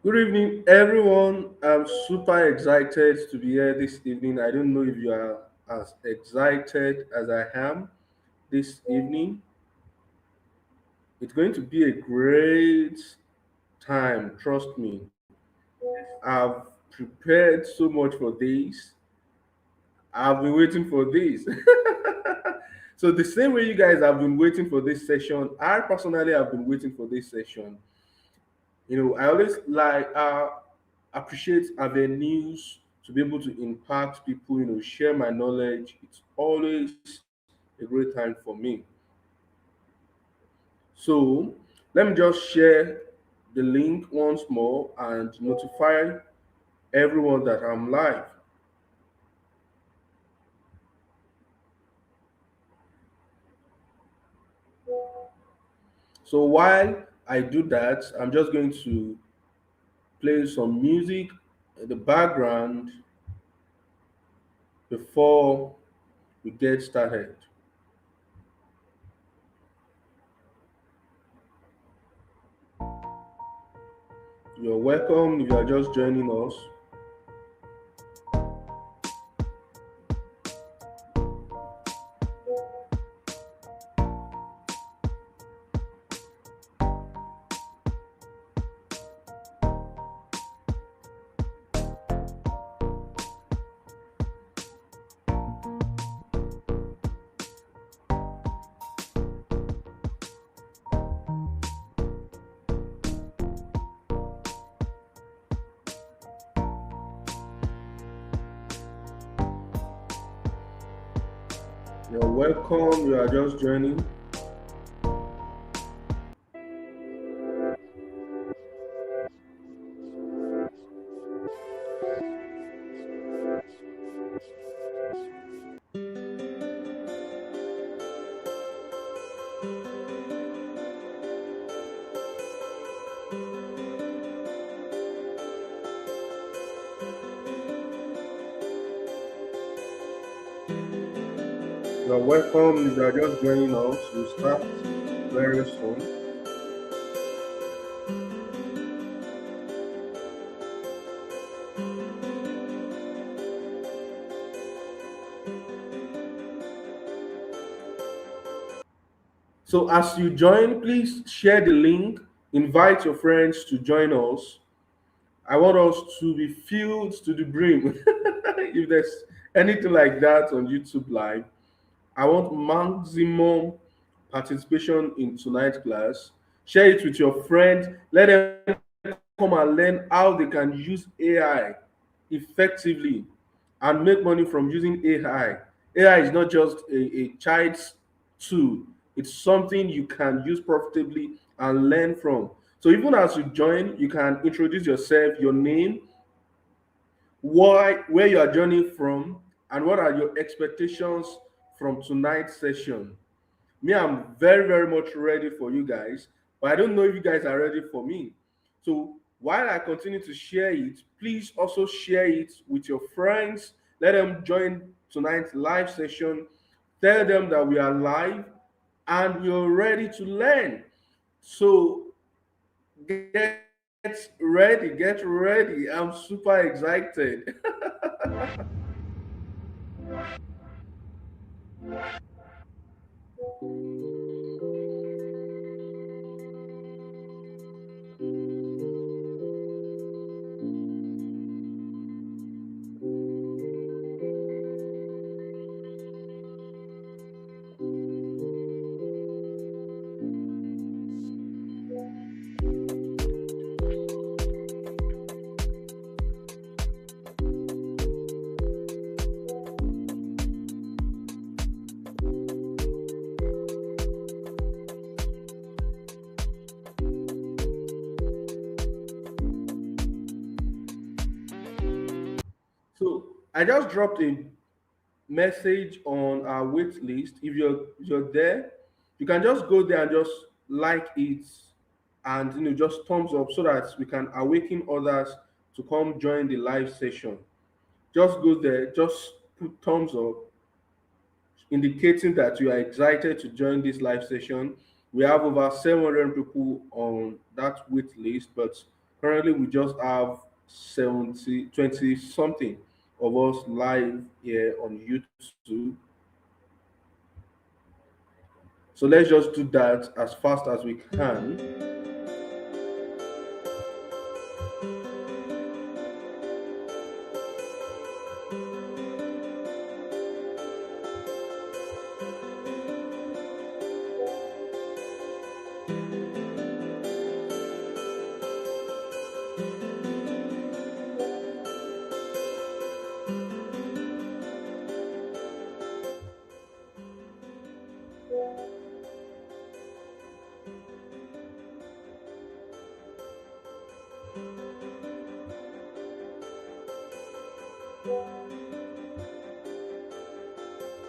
Good evening, everyone. I'm super excited to be here this evening. I don't know if you are as excited as I am this evening. It's going to be a great time, trust me. I've prepared so much for this. I've been waiting for this. So, the same way you guys have been waiting for this session, I personally have been waiting for this session. I always appreciate avenues to be able to impact people, share my knowledge. It's always a great time for me. So let me just share the link once more and notify everyone that I'm live. So while I do that, I'm just going to play some music in the background before we get started. You're welcome if you are just joining us. You're welcome. You are just joining. You're welcome. If you are just joining us, we'll start very soon. So as you join, please share the link, invite your friends to join us. I want us to be filled to the brim. If there's anything like that on YouTube Live, I want maximum participation in tonight's class. Share it with your friends. Let them come and learn how they can use AI effectively and make money from using AI. AI is not just a child's tool, it's something you can use profitably and learn from. So even as you join, you can introduce yourself, your name, why, where you are joining from, and what are your expectations from tonight's session. Me, I'm very, very much ready for you guys, but I don't know if you guys are ready for me. So while I continue to share it, please also share it with your friends. Let them join tonight's live session. Tell them that we are live and we are ready to learn. So get ready. I'm super excited. So I just dropped a message on our wait list. If you're there, you can just go there and just like it and just thumbs up so that we can awaken others to come join the live session. Just go there, just put thumbs up, indicating that you are excited to join this live session. We have over 700 people on that wait list, but Currently, we just have 70, 20 something of us live here on YouTube. So let's just do that as fast as we can.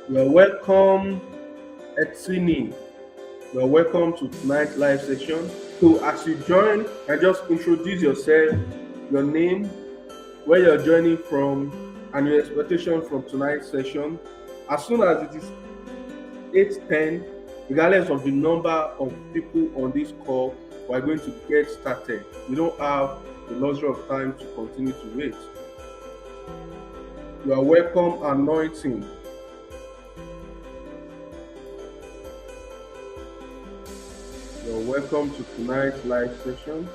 You're welcome, Etsini. You're welcome to tonight's live session. So as you join, and just introduce yourself, your name, where you're joining from, and your expectation from tonight's session. As soon as it is 8:10, regardless of the number of people on this call, we're going to get started. We don't have the luxury of time to continue to wait. You are welcome, Anointing. You're welcome to tonight's live session.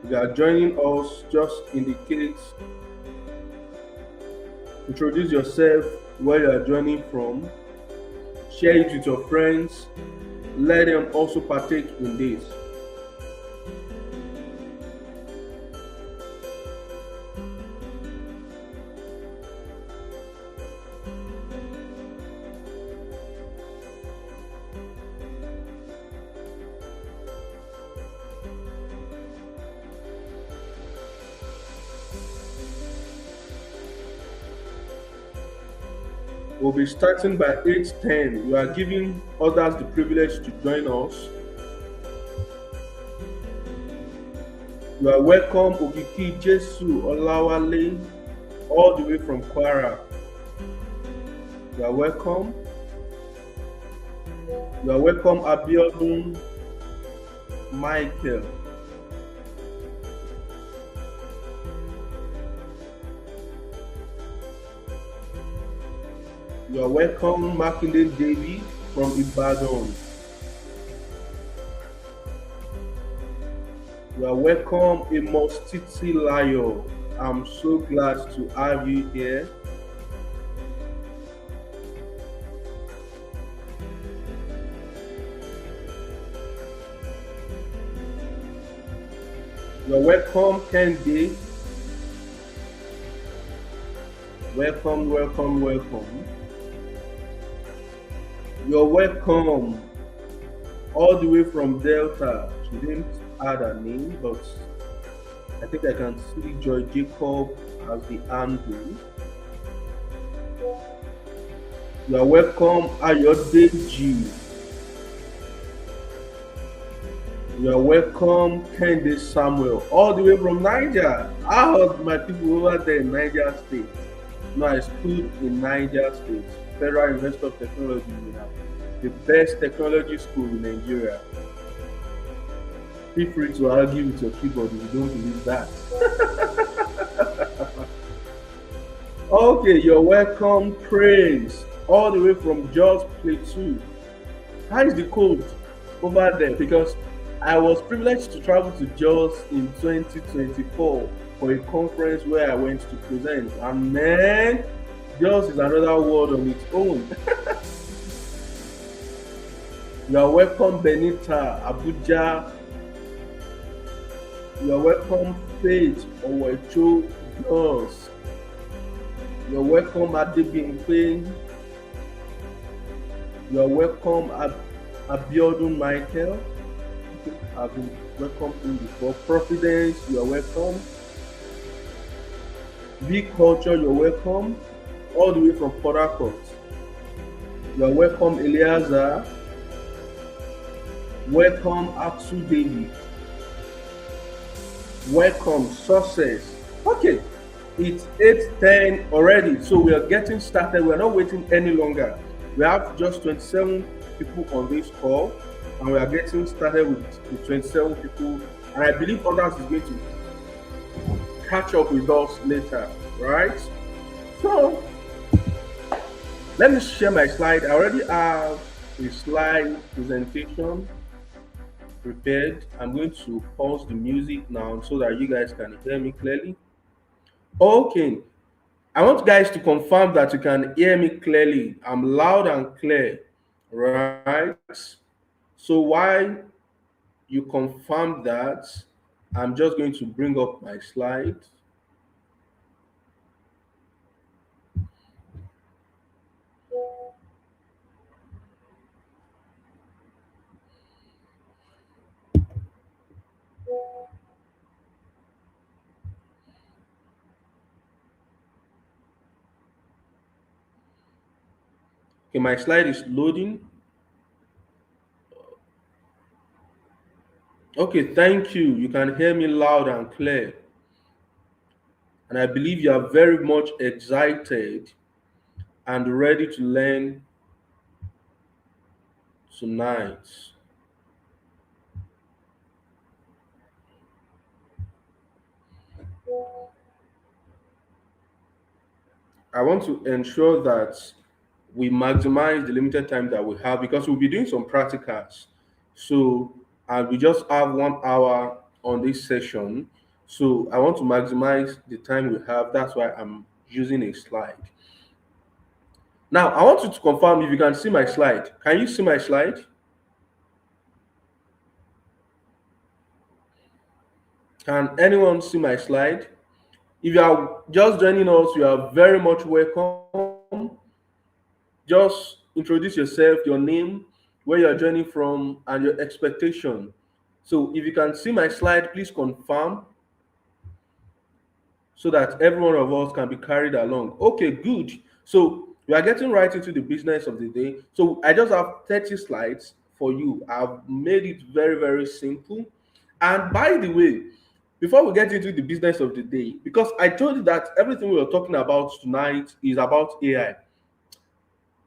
If you are joining us, just indicate, introduce yourself, where you are joining from, share it with your friends, let them also partake in this. We'll be starting by 8:10. You are giving others the privilege to join us. You are welcome, Ogiki Jesu Olawale, all the way from Kwara. You are welcome. You are welcome, Abiodun Michael. You are welcome, Makinde David from Ibadan. You are welcome, Amos Titi Layo. I'm so glad to have you here. You are welcome, Kendi. Welcome, welcome, welcome. You're welcome, all the way from Delta. She didn't add a name, but I think I can see Joy Jacob as the handle. You are welcome, Ayodeji. You are welcome, Kendi Samuel, all the way from Niger. I heard my people over there in Niger State. No, I schooled in Niger State, Federal University of Technology, the best technology school in Nigeria. Feel free to argue with your keyboard if you don't believe that. Okay, you're welcome, Praise, all the way from Jos Plateau. How is the cold over there? Because I was privileged to travel to Jos in 2024 for a conference where I went to present, and man, Jos is another world on its own. You are welcome, Benita, Abuja. You are welcome, Faith Owecho Girls. You are welcome, Adebimpe. You are welcome, Abiodun Michael. I've been welcomed in before. Providence, you are welcome. Big Culture, you're welcome. All the way from Port Harcourt. You are welcome, Eliazar. Welcome, Atsu David. Welcome, Success. Okay, it's 8:10 already, so we are getting started. We are not waiting any longer. We have just 27 people on this call. and we are getting started with the 27 people, and I believe others is going to catch up with us later, right? So let me share my slide. I already have a slide presentation prepared. I'm going to pause the music now so that you guys can hear me clearly. Okay, I want guys to confirm that you can hear me clearly. I'm loud and clear, right? So while you confirm that, I'm just going to bring up my slide. Okay, my slide is loading. Okay, thank you. You can hear me loud and clear. And I believe you are very much excited and ready to learn tonight. I want to ensure that we maximize the limited time that we have because we'll be doing some practicals. So, and we just have 1 hour on this session. So, I want to maximize the time we have. That's why I'm using a slide. Now, I want you to confirm if you can see my slide. Can you see my slide? Can anyone see my slide? If you are just joining us, you are very much welcome. Just introduce yourself, your name, where you're joining from, and your expectation. So if you can see my slide, please confirm so that every one of us can be carried along. Okay, good. So we are getting right into the business of the day. So I just have 30 slides for you. I've made it very, very simple. And by the way, before we get into the business of the day, because I told you that everything we are talking about tonight is about AI.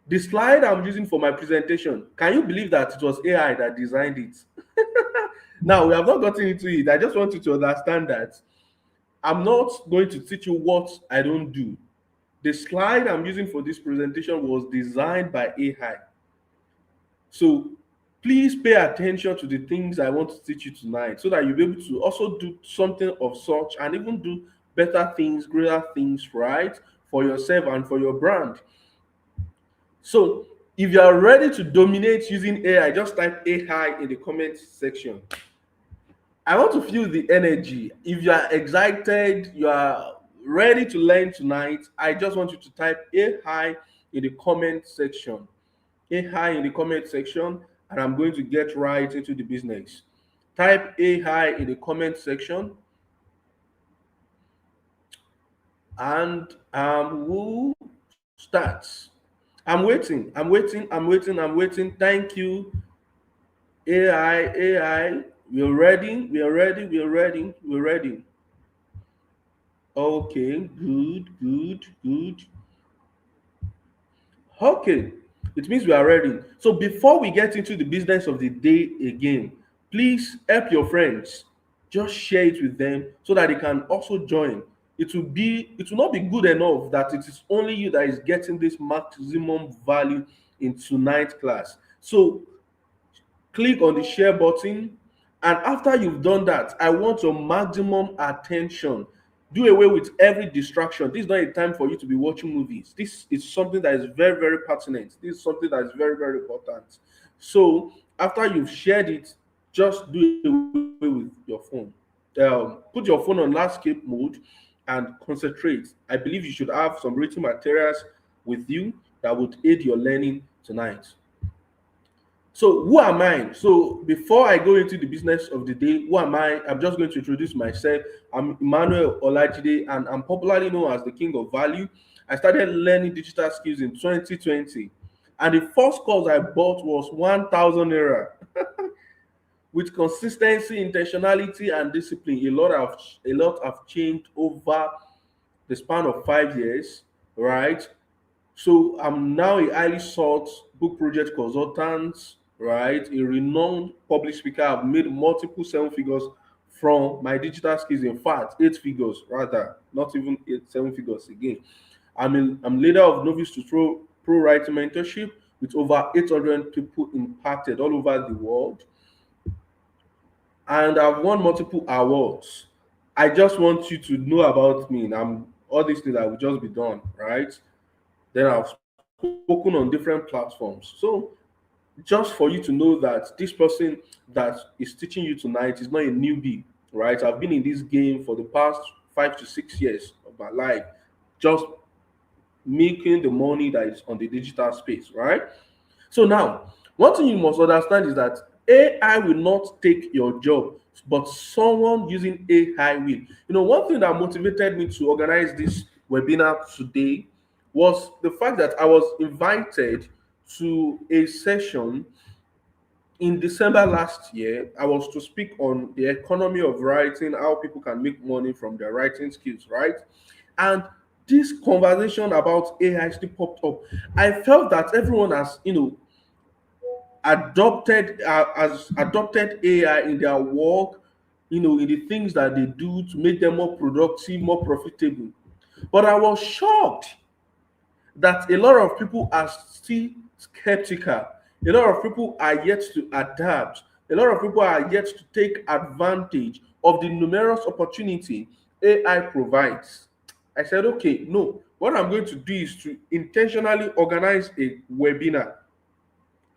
The slide I'm using for my presentation, can you believe that it was AI that designed it? Now, we have not gotten into it. I just want you to understand that I'm not going to teach you what I don't do. The slide I'm using for this presentation was designed by AI. So please pay attention to the things I want to teach you tonight so that you'll be able to also do something of such and even do better things, greater things, right? For yourself and for your brand. So if you are ready to dominate using AI, just type AI in the comment section. I want to feel the energy. If you are excited, you are ready to learn tonight, I just want you to type AI in the comment section. AI in the comment section, and I'm going to get right into the business. Type AI in the comment section, and who starts? I'm waiting. I'm waiting. I'm waiting. I'm waiting. Thank you. AI. We're ready. We are ready. We are ready. We're ready. Okay. Good. Good. Good. Okay, it means we are ready. So before we get into the business of the day again, please help your friends. Just share it with them so that they can also join. It will not be good enough that it is only you that is getting this maximum value in tonight's class. So click on the share button, and after you've done that, I want your maximum attention. Do away with every distraction. This is not a time for you to be watching movies. This is something that is very, very pertinent. This is something that is very, very important. So after you've shared it, just do away with your phone. Put your phone on landscape mode and concentrate. I believe you should have some written materials with you that would aid your learning tonight. So who am I? So before I go into the business of the day, who am I? I'm just going to introduce myself. I'm Emmanuel Olajide, and I'm popularly known as the King of Value. I started learning digital skills in 2020, and the first course I bought was 1,000 naira. With consistency, intentionality, and discipline, a lot have changed over the span of 5 years, right? So I'm now a highly sought book project consultant, right? A renowned public speaker. I've made multiple seven figures from my digital skills. In fact, eight figures rather, not even eight, seven figures again. I'm leader of Novice to Pro Writing Mentorship with over 800 people impacted all over the world, and I've won multiple awards. I just want you to know about me. And I'm all these things that will just be done, right? Then I've spoken on different platforms. So just for you to know that this person that is teaching you tonight is not a newbie, right? I've been in this game for the past 5 to 6 years of my life, just making the money that is on the digital space, right? So now, one thing you must understand is that AI will not take your job, but someone using AI will. One thing that motivated me to organize this webinar today was the fact that I was invited to a session in December last year. I was to speak on the economy of writing, how people can make money from their writing skills, right? And this conversation about AI still popped up. I felt that everyone has, adopted AI in their work, in the things that they do to make them more productive, more profitable. But I was shocked that a lot of people are still skeptical. A lot of people are yet to adapt. A lot of people are yet to take advantage of the numerous opportunity AI provides. I said, okay, no, what I'm going to do is to intentionally organize a webinar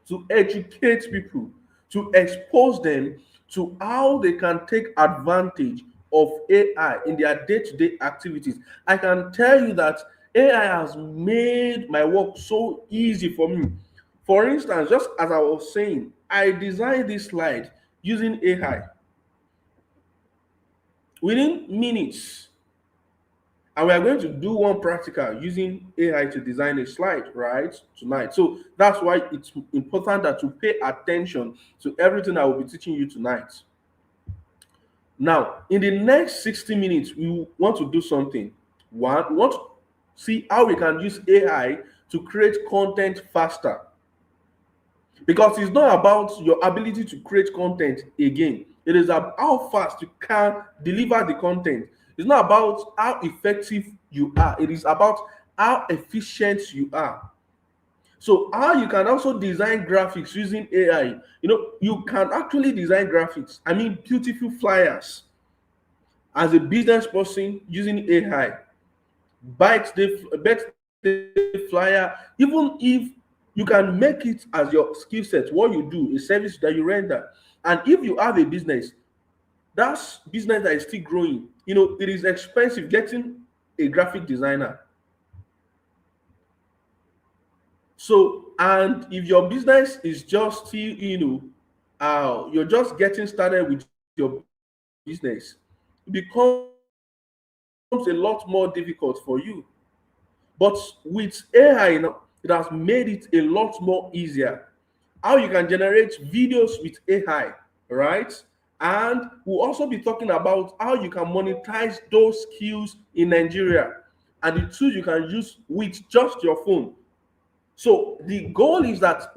to educate people, to expose them to how they can take advantage of AI in their day-to-day activities. I can tell you that AI has made my work so easy for me. For instance, just as I was saying, I designed this slide using AI within minutes. And we are going to do one practical using AI to design a slide right tonight. So that's why it's important that you pay attention to everything I will be teaching you tonight. Now, in the next 60 minutes, we want to do something. One, we want to see how we can use AI to create content faster. Because it's not about your ability to create content again. It is about how fast you can deliver the content. It's not about how effective you are. It is about how efficient you are. So how you can also design graphics using AI. You can actually design graphics. I mean, beautiful flyers as a business person using AI. Birthday flyer, even if you can make it as your skill set, what you do, a service that you render. And if you have a business, that's business that is still growing. It is expensive getting a graphic designer. So, and if your business is just still, you're just getting started with your business, it becomes a lot more difficult for you. But with AI now, it has made it a lot more easier. How you can generate videos with AI, right? And we'll also be talking about how you can monetize those skills in Nigeria and the tools you can use with just your phone. So the goal is that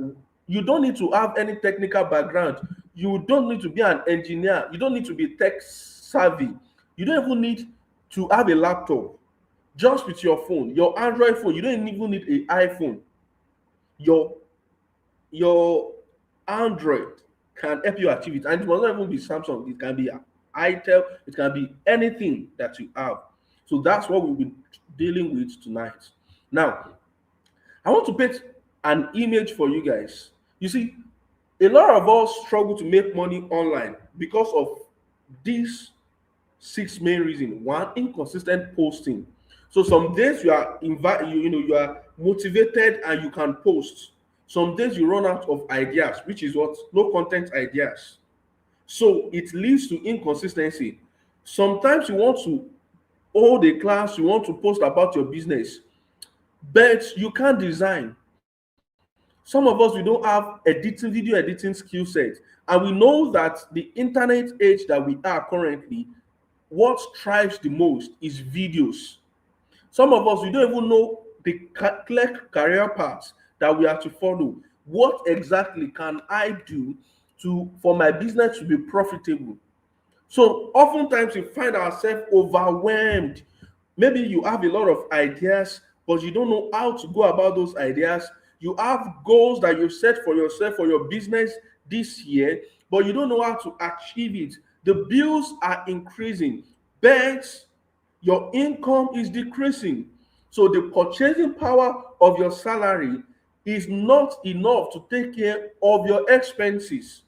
you don't need to have any technical background. You don't need to be an engineer. You don't need to be tech savvy. You don't even need to have a laptop. Just with your phone, your Android phone, you don't even need an iPhone. Your your Android can help you achieve it, and it must not even be Samsung. It can be Itel. It can be anything that you have. So that's what we'll be dealing with tonight. Now, I want to paint an image for you guys. You see, a lot of us struggle to make money online because of these six main reasons. One, inconsistent posting. So some days you are you are motivated and you can post. Some days you run out of ideas, which is what no content ideas. So it leads to inconsistency. Sometimes you want to hold a class, you want to post about your business, but you can't design. Some of us, we don't have video editing skill set, and we know that the internet age that we are currently, what thrives the most is videos. Some of us, we don't even know the clear career paths that we have to follow. what exactly can I do to for my business to be profitable? So oftentimes we find ourselves overwhelmed. Maybe you have a lot of ideas, but you don't know how to go about those ideas. You have goals that you set for yourself for your business this year, but you don't know how to achieve it. The bills are increasing, but your income is decreasing. So the purchasing power of your salary is not enough to take care of your expenses.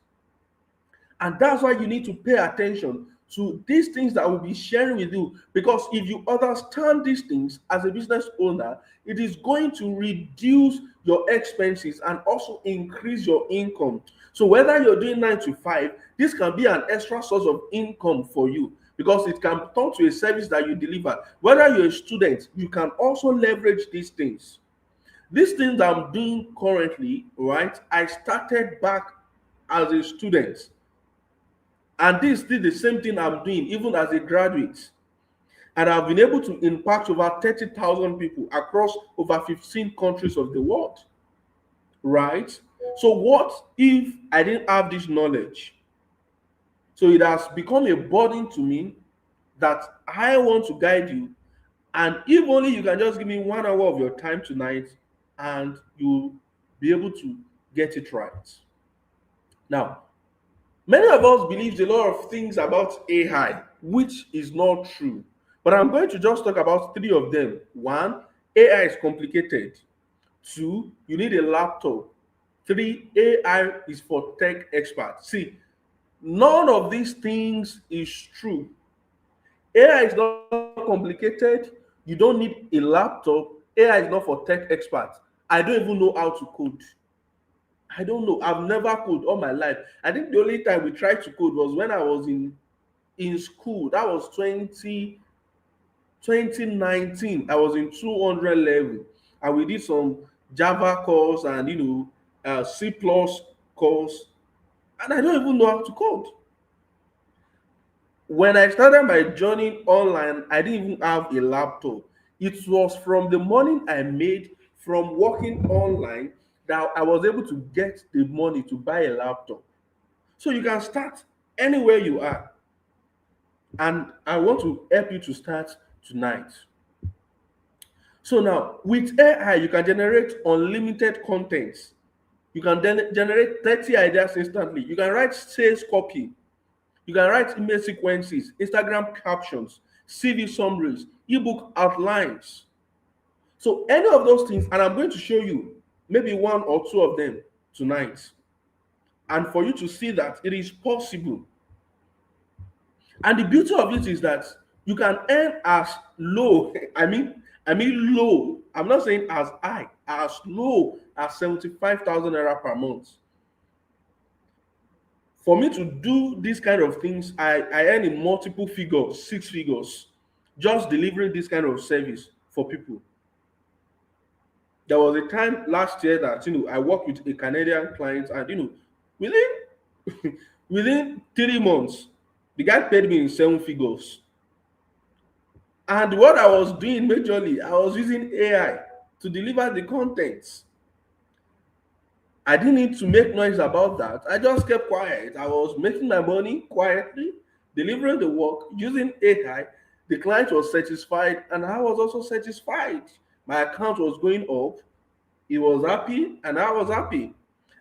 And that's why you need to pay attention to these things that I will be sharing with you. Because if you understand these things as a business owner, it is going to reduce your expenses and also increase your income. So whether you're doing 9 to 5, this can be an extra source of income for you because it can turn to a service that you deliver. Whether you're a student, you can also leverage these things. These things that I'm doing currently, right? I started back as a student. And this is still the same thing I'm doing, even as a graduate. And I've been able to impact over 30,000 people across over 15 countries of the world. Right? So, what if I didn't have this knowledge? So, it has become a burden to me that I want to guide you. And if only you can just give me 1 hour of your time tonight and you'll be able to get it right. Now, many of us believe a lot of things about AI, which is not true. But I'm going to just talk about 3 of them. One, AI is complicated. Two, you need a laptop. Three, AI is for tech experts. See, none of these things is true. AI is not complicated. You don't need a laptop. AI is not for tech experts. I don't even know how to code. I don't know. I've never coded all my life. I think the only time we tried to code was when I was in school. That was 2019. I was in 200 level, and we did some Java course and C plus course, and I don't even know how to code. When I started my journey online, I didn't even have a laptop. It was from the money I made from working online that I was able to get the money to buy a laptop. So you can start anywhere you are. And I want to help you to start tonight. So now, with AI, you can generate unlimited content. You can then generate 30 ideas instantly. You can write sales copy. You can write email sequences, Instagram captions, CV summaries, ebook outlines. So any of those things, and I'm going to show you maybe 1 or 2 of them tonight. And for you to see that it is possible. And the beauty of it is that you can earn as low, I mean low. I'm not saying as high, as low as 75,000 naira per month. For me to do these kind of things, I earn in multiple figures, 6 figures, just delivering this kind of service for people. There was a time last year that I worked with a Canadian client, and within within 3 months, the guy paid me in 7 figures. And what I was doing majorly, I was using AI to deliver the contents. I didn't need to make noise about that. I just kept quiet. I was making my money quietly, delivering the work using AI. The client was satisfied, and I was also satisfied. My account was going up. He was happy, and I was happy.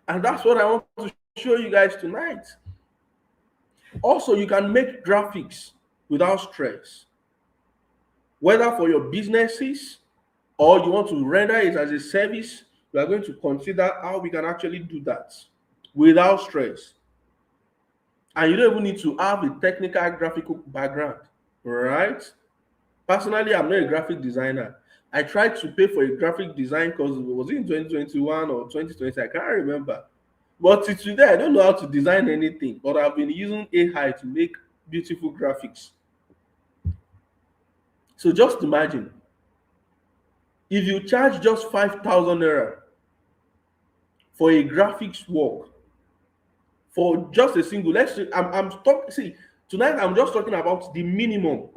And that's what I want to show you guys tonight. Also, you can make graphics without stress, whether for your businesses or you want to render it as a service. We are going to consider how we can actually do that without stress. And you don't even need to have a technical graphical background, right? Personally, I'm not a graphic designer. I tried to pay for a graphic design course. Was it in 2021 or 2020? I can't remember. But till today, I don't know how to design anything. But I've been using AI to make beautiful graphics. So just imagine if you charge just 5,000 naira for a graphics work for just a single. Let's say I'm talking. See, tonight I'm just talking about the minimum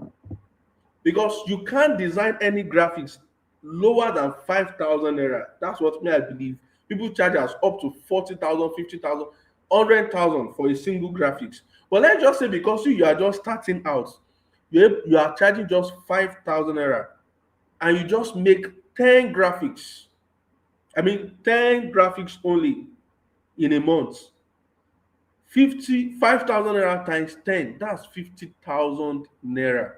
because you can't design any graphics lower than 5,000 naira. That's what me I believe, People charge us up to 40,000, 50,000, 100,000 for a single graphics. But let's just say because you are just starting out, you are charging just 5,000 naira, and you just make 10 graphics. I mean, 10 graphics only in a month. 5,000 naira times 10, that's 50,000 naira.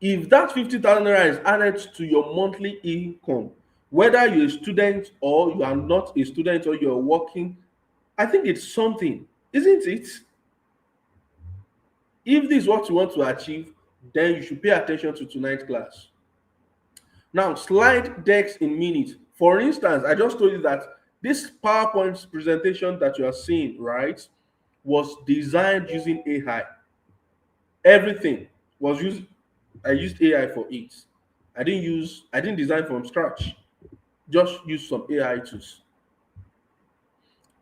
If that 50,000 naira is added to your monthly income, whether you're a student or you are not a student or you're working, I think it's something, isn't it? If this is what you want to achieve, then you should pay attention to tonight's class. Now, slide decks in minutes. For instance, I just told you that this PowerPoint presentation that you are seeing, right, was designed using AI. Everything was used. I used AI for it. I didn't design from scratch. Just use some AI tools.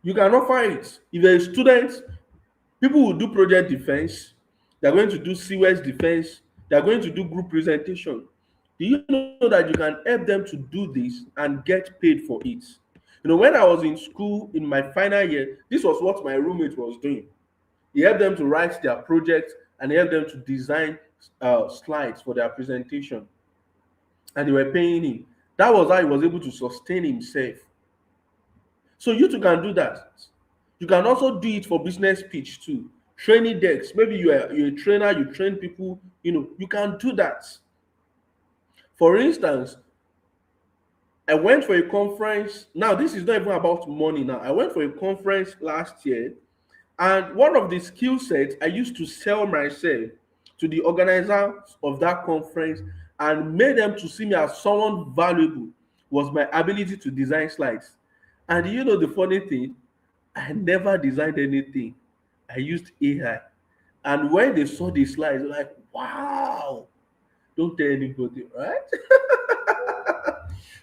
You can offer it. If you're a student, people will do project defense. They're going to do CWES defense. They're going to do group presentation. Do you know that you can help them to do this and get paid for it? You know, when I was in school in my final year, this was what my roommate was doing. He helped them to write their project and he helped them to design slides for their presentation. And they were paying him. That was how he was able to sustain himself. So you too can do that. You can also do it for business pitch too. Training decks. Maybe you're a trainer, you train people, you can do that. For instance, I went for a conference. Now, this is not even about money now. I went for a conference last year, and one of the skill sets I used to sell myself to the organizers of that conference and made them to see me as someone valuable was my ability to design slides. And you know the funny thing, I never designed anything. I used AI. And when they saw the slides, they're like, wow, don't tell anybody, right?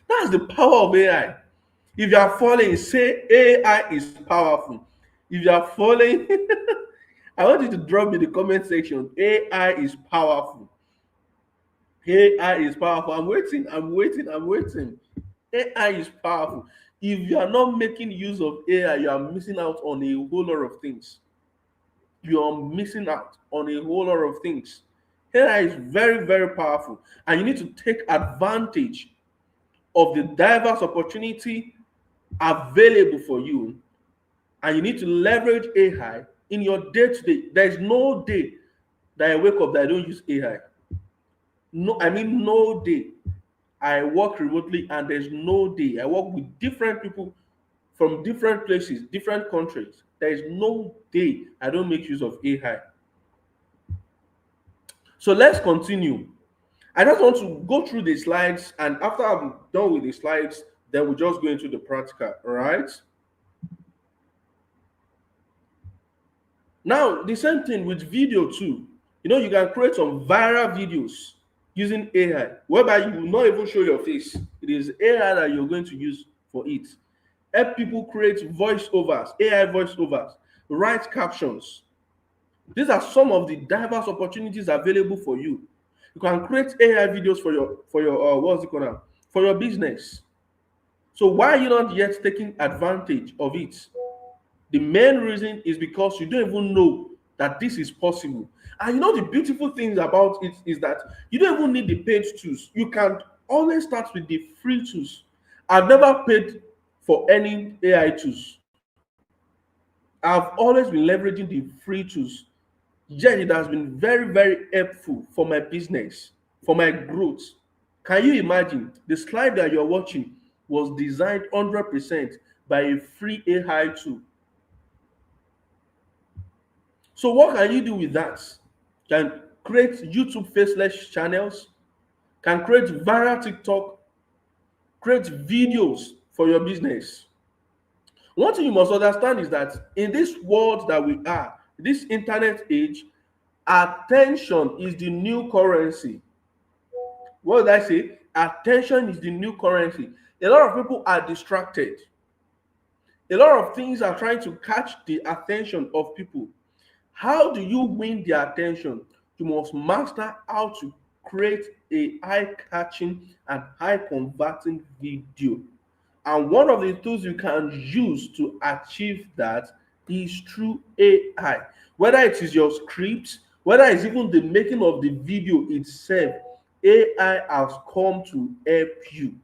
That's the power of AI. If you are following, say AI is powerful. If you are following, I want you to drop in the comment section. AI is powerful. AI is powerful. I'm waiting. AI is powerful. If you are not making use of AI, you are missing out on a whole lot of things. You are missing out on a whole lot of things. AI is very, very powerful, and you need to take advantage of the diverse opportunity available for you, and you need to leverage AI in your day-to-day. There is no day that I wake up that I don't use AI. No, I mean no day. I work remotely, and there's no day I work with different people from different places, different countries. There is no day I don't make use of AI. So let's continue. I just want to go through the slides, and after I'm done with the slides, then we'll just go into the practical. All right. Now, the same thing with video too. You can create some viral videos using AI, whereby you will not even show your face. It is AI that you're going to use for it. Help people create voiceovers, AI voiceovers, write captions. These are some of the diverse opportunities available for you. You can create AI videos for your what's it called now? For your business. So why are you not yet taking advantage of it? The main reason is because you don't even know that this is possible. And the beautiful things about it is that you don't even need the paid tools. You can always start with the free tools. I've never paid for any AI tools. I've always been leveraging the free tools. Yet it has been very, very helpful for my business, for my growth. Can you imagine? The slide that you're watching was designed 100% by a free AI tool. So what can you do with that? Can create YouTube faceless channels, can create viral TikTok, create videos for your business. One thing you must understand is that in this world that we are, this internet age, attention is the new currency. What did I say? Attention is the new currency. A lot of people are distracted. A lot of things are trying to catch the attention of people. How do you win their attention? You must master how to create a eye-catching and high-converting video. And one of the tools you can use to achieve that is through AI. Whether it is your script, whether it's even the making of the video itself, AI has come to help you,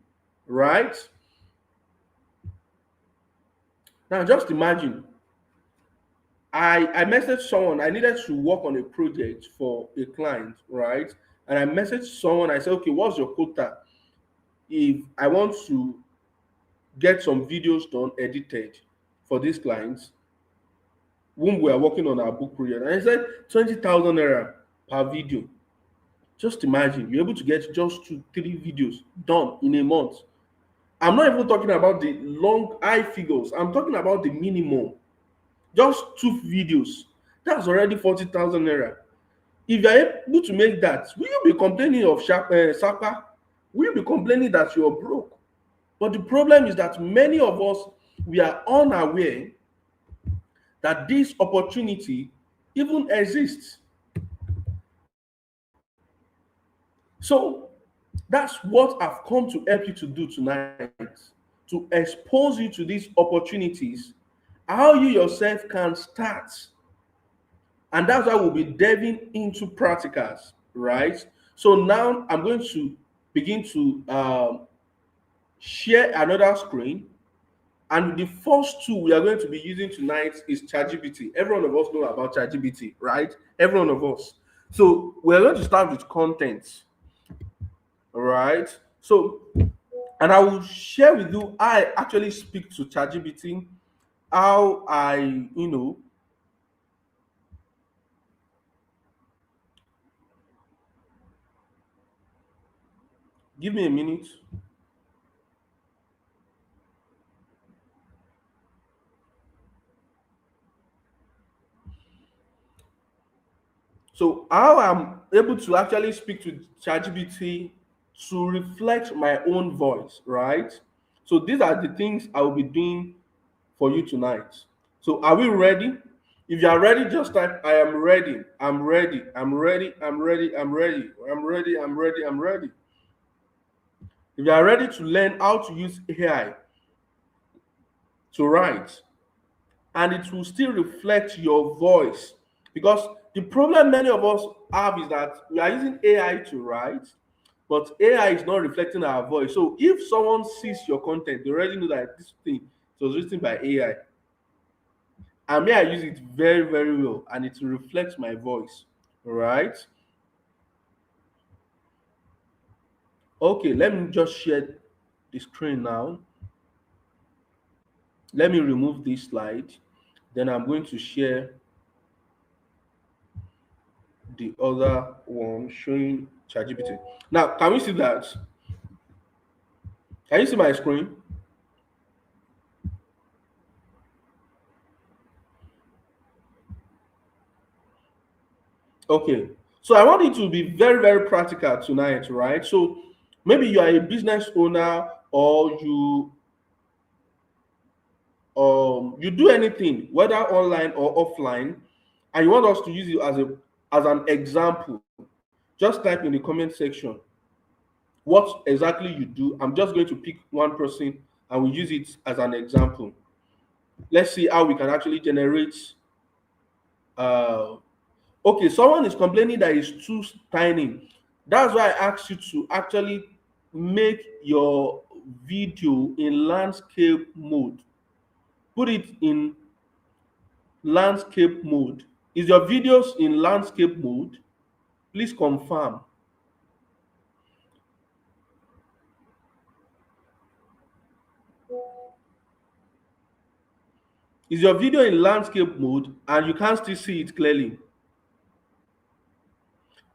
right? Now, just imagine I messaged someone, I needed to work on a project for a client, right? And I messaged someone, I said, okay, what's your quota? If I want to get some videos done, edited for these clients, whom we are working on our book project. And I said 20,000 naira per video. Just imagine you're able to get just 2, 3 videos done in a month. I'm not even talking about the long high figures, I'm talking about the minimum. Just 2 videos. That's already 40,000 naira. If you're able to make that, will you be complaining of Sapa? Will you be complaining that you're broke? But the problem is that many of us, we are unaware that this opportunity even exists. So that's what I've come to help you to do tonight, to expose you to these opportunities, how you yourself can start. And that's why we'll be delving into practicals, right? So now I'm going to begin to share another screen. And the first tool we are going to be using tonight is ChatGPT. Every one of us know about ChatGPT, right? Every one of us. So we're going to start with content, all right? So, and I will share with you, I actually speak to ChatGPT, how give me a minute. So how I'm able to actually speak to ChatGPT to reflect my own voice, right? So these are the things I will be doing for you tonight. So are we ready? If you are ready, just type I am ready. I'm ready. I'm ready. I'm ready. I'm ready. I'm ready. I'm ready. I'm ready. If you are ready to learn how to use AI to write, and it will still reflect your voice, because the problem many of us have is that we are using AI to write, but AI is not reflecting our voice. So if someone sees your content, they already know that this thing was written by AI. And me, I use it very, very well, and it reflects my voice. All right. Okay, let me just share the screen now. Let me remove this slide. Then I'm going to share the other one showing ChatGPT. Now, can we see that? Can you see my screen? Okay. So I want it to be very, very practical tonight, right? So maybe you are a business owner, or you do anything, whether online or offline, and you want us to use it as an example. Just type in the comment section what exactly you do. I'm just going to pick one person and we use it as an example. Let's see how we can actually generate. Uh, okay, someone is complaining that it's too tiny. That's why I asked you to actually make your video in landscape mode. Put it in landscape mode. Is your videos in landscape mode? Please confirm. Is your video in landscape mode and you can't still see it clearly?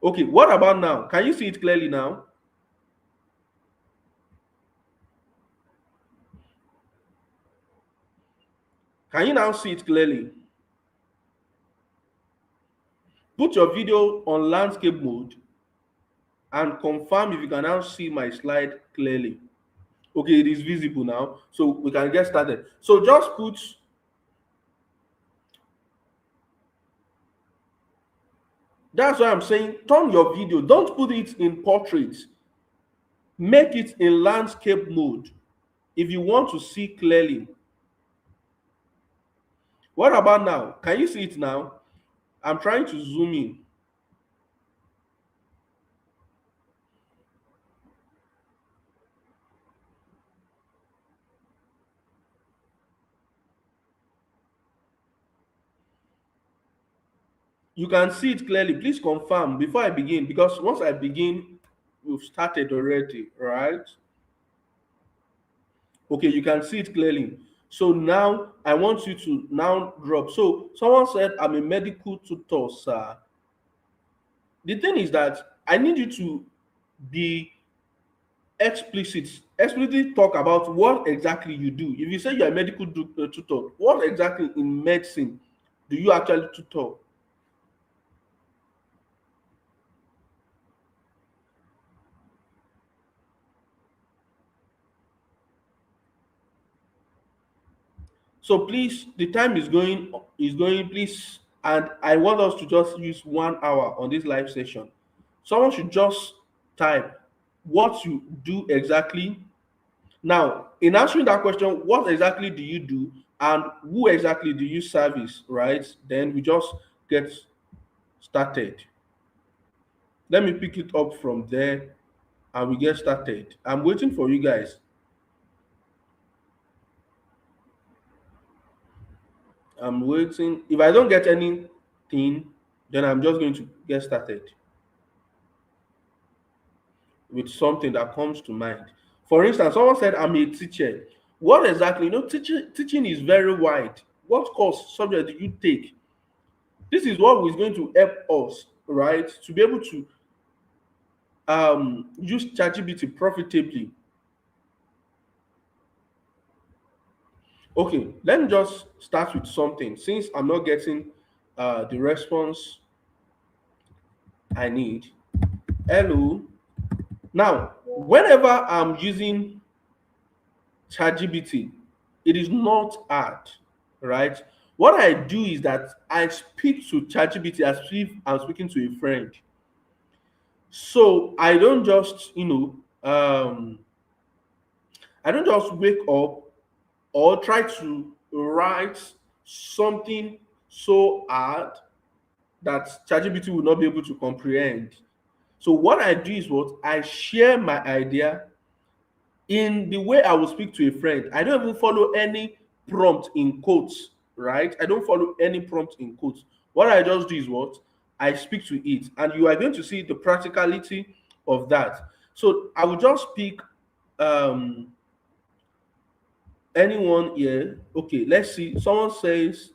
Okay, what about now? Can you see it clearly now? Can you now see it clearly? Put your video on landscape mode and confirm if you can now see my slide clearly. Okay, it is visible now, so we can get started. So just put, that's why I'm saying turn your video, don't put it in portrait, make it in landscape mode. if you want to see clearly. What about now? Can you see it now? I'm trying to zoom in. You can see it clearly. Please confirm before I begin, because once I begin, we've started already, right? Okay, you can see it clearly. So now I want you to now drop. So someone said, I'm a medical tutor, sir. The thing is that I need you to be explicitly talk about what exactly you do. If you say you're a medical tutor, what exactly in medicine do you actually tutor? So please, the time is going, please, and I want us to just use 1 hour on this live session. Someone should just type what you do exactly. Now, in answering that question, what exactly do you do and who exactly do you service, right? Then we just get started. Let me pick it up from there and we get started. I'm waiting for you guys. I'm waiting. If I don't get anything, then I'm just going to get started with something that comes to mind. For instance, someone said, I'm a teacher. What exactly? Teaching is very wide. What course subject do you take? This is what is going to help us, right, to be able to use ChatGPT profitably. Okay, let me just start with something. Since I'm not getting the response I need. Hello. Now, whenever I'm using ChatGPT, it is not hard, right? What I do is that I speak to ChatGPT as if I'm speaking to a friend. So I don't just wake up or try to write something so hard that ChatGPT will not be able to comprehend. So what I do is what I share my idea in the way I will speak to a friend. I don't even follow any prompt in quotes, right? I don't follow any prompt in quotes. What I just do is what I speak to it, and you are going to see the practicality of that. So I will just pick um anyone here. Okay, let's see. Someone says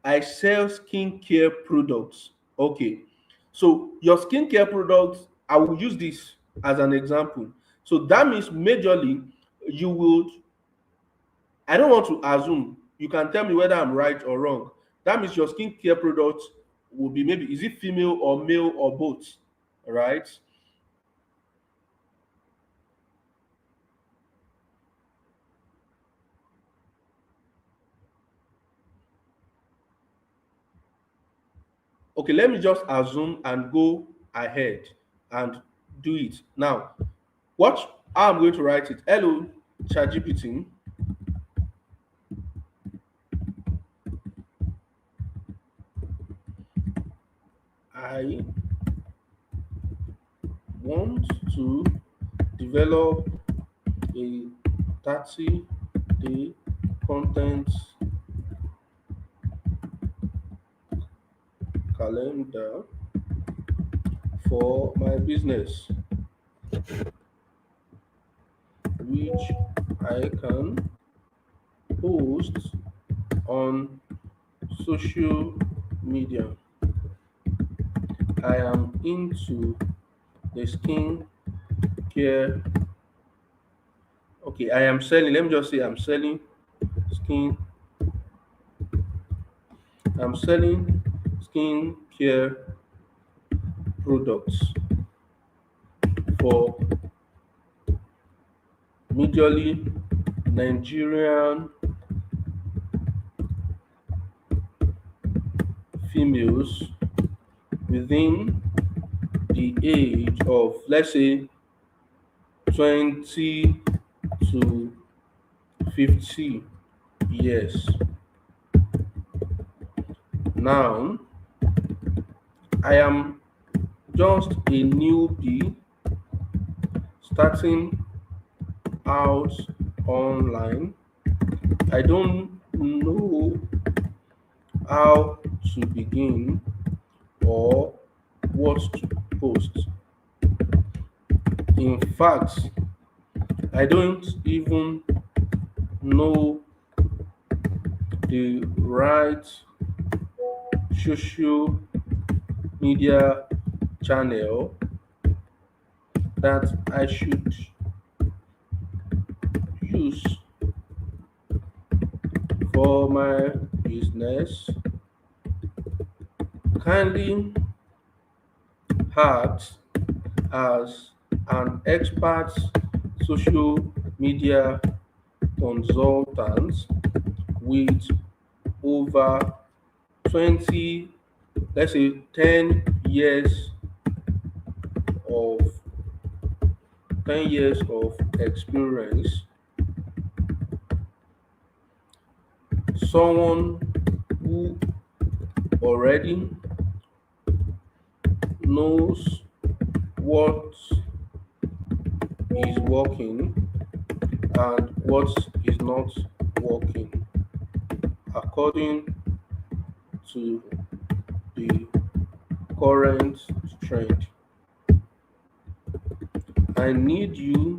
I sell skincare products. Okay, so your skincare products, I will use this as an example. So that means majorly you would, I don't want to assume, you can tell me whether I'm right or wrong. That means your skincare products will be, maybe, is it female or male or both? Right? Okay, let me just assume and go ahead and do it. Now, what I'm going to write it. Hello, ChatGPT. I want to develop a 30-day content calendar for my business, which I can post on social media. I am into the skin care. Okay, I am selling. Let me just say skin. I'm selling skin care products for majorly Nigerian females within the age of, let's say, 20 to 50 years. Now, I am just a newbie starting out online. I don't know how to begin or what to post. In fact, I don't even know the right social media channel that I should use for my business. Kindly act as an expert social media consultant with over 20, let's say 10 years of 10 years of experience, someone who already knows what is working and what is not working according to the current trend. I need you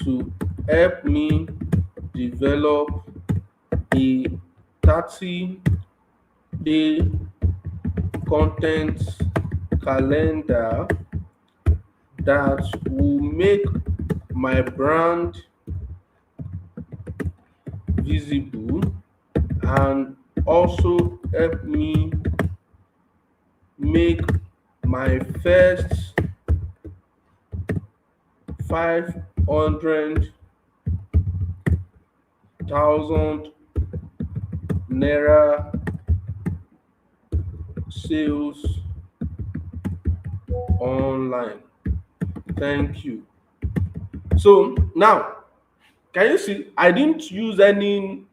to help me develop a 30-day content calendar that will make my brand visible and also help me make my first 500,000 naira sales online. Thank you. So now, can you see? I didn't use any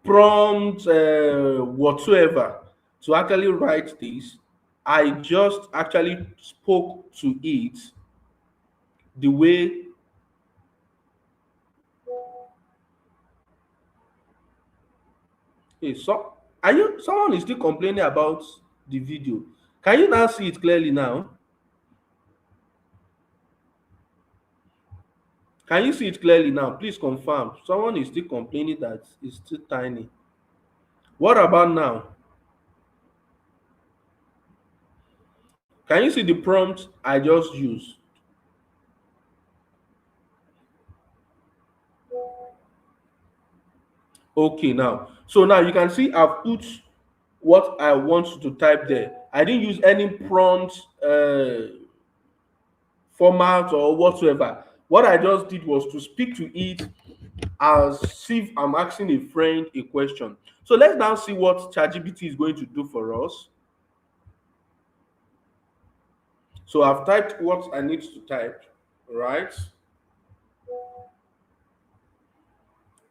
prompt whatsoever to actually write this. I just actually spoke to it the way. Hey, so are you? Someone is still complaining about the video. Can you now see it clearly now? Can you see it clearly now? Please confirm. Someone is still complaining that it's still tiny. What about now? Can you see the prompt I just used? Okay, now. So now you can see I've put what I want to type there. I didn't use any prompt format or whatsoever. What I just did was to speak to it as if I'm asking a friend a question. So let's now see what ChatGPT is going to do for us. So I've typed what I need to type, right?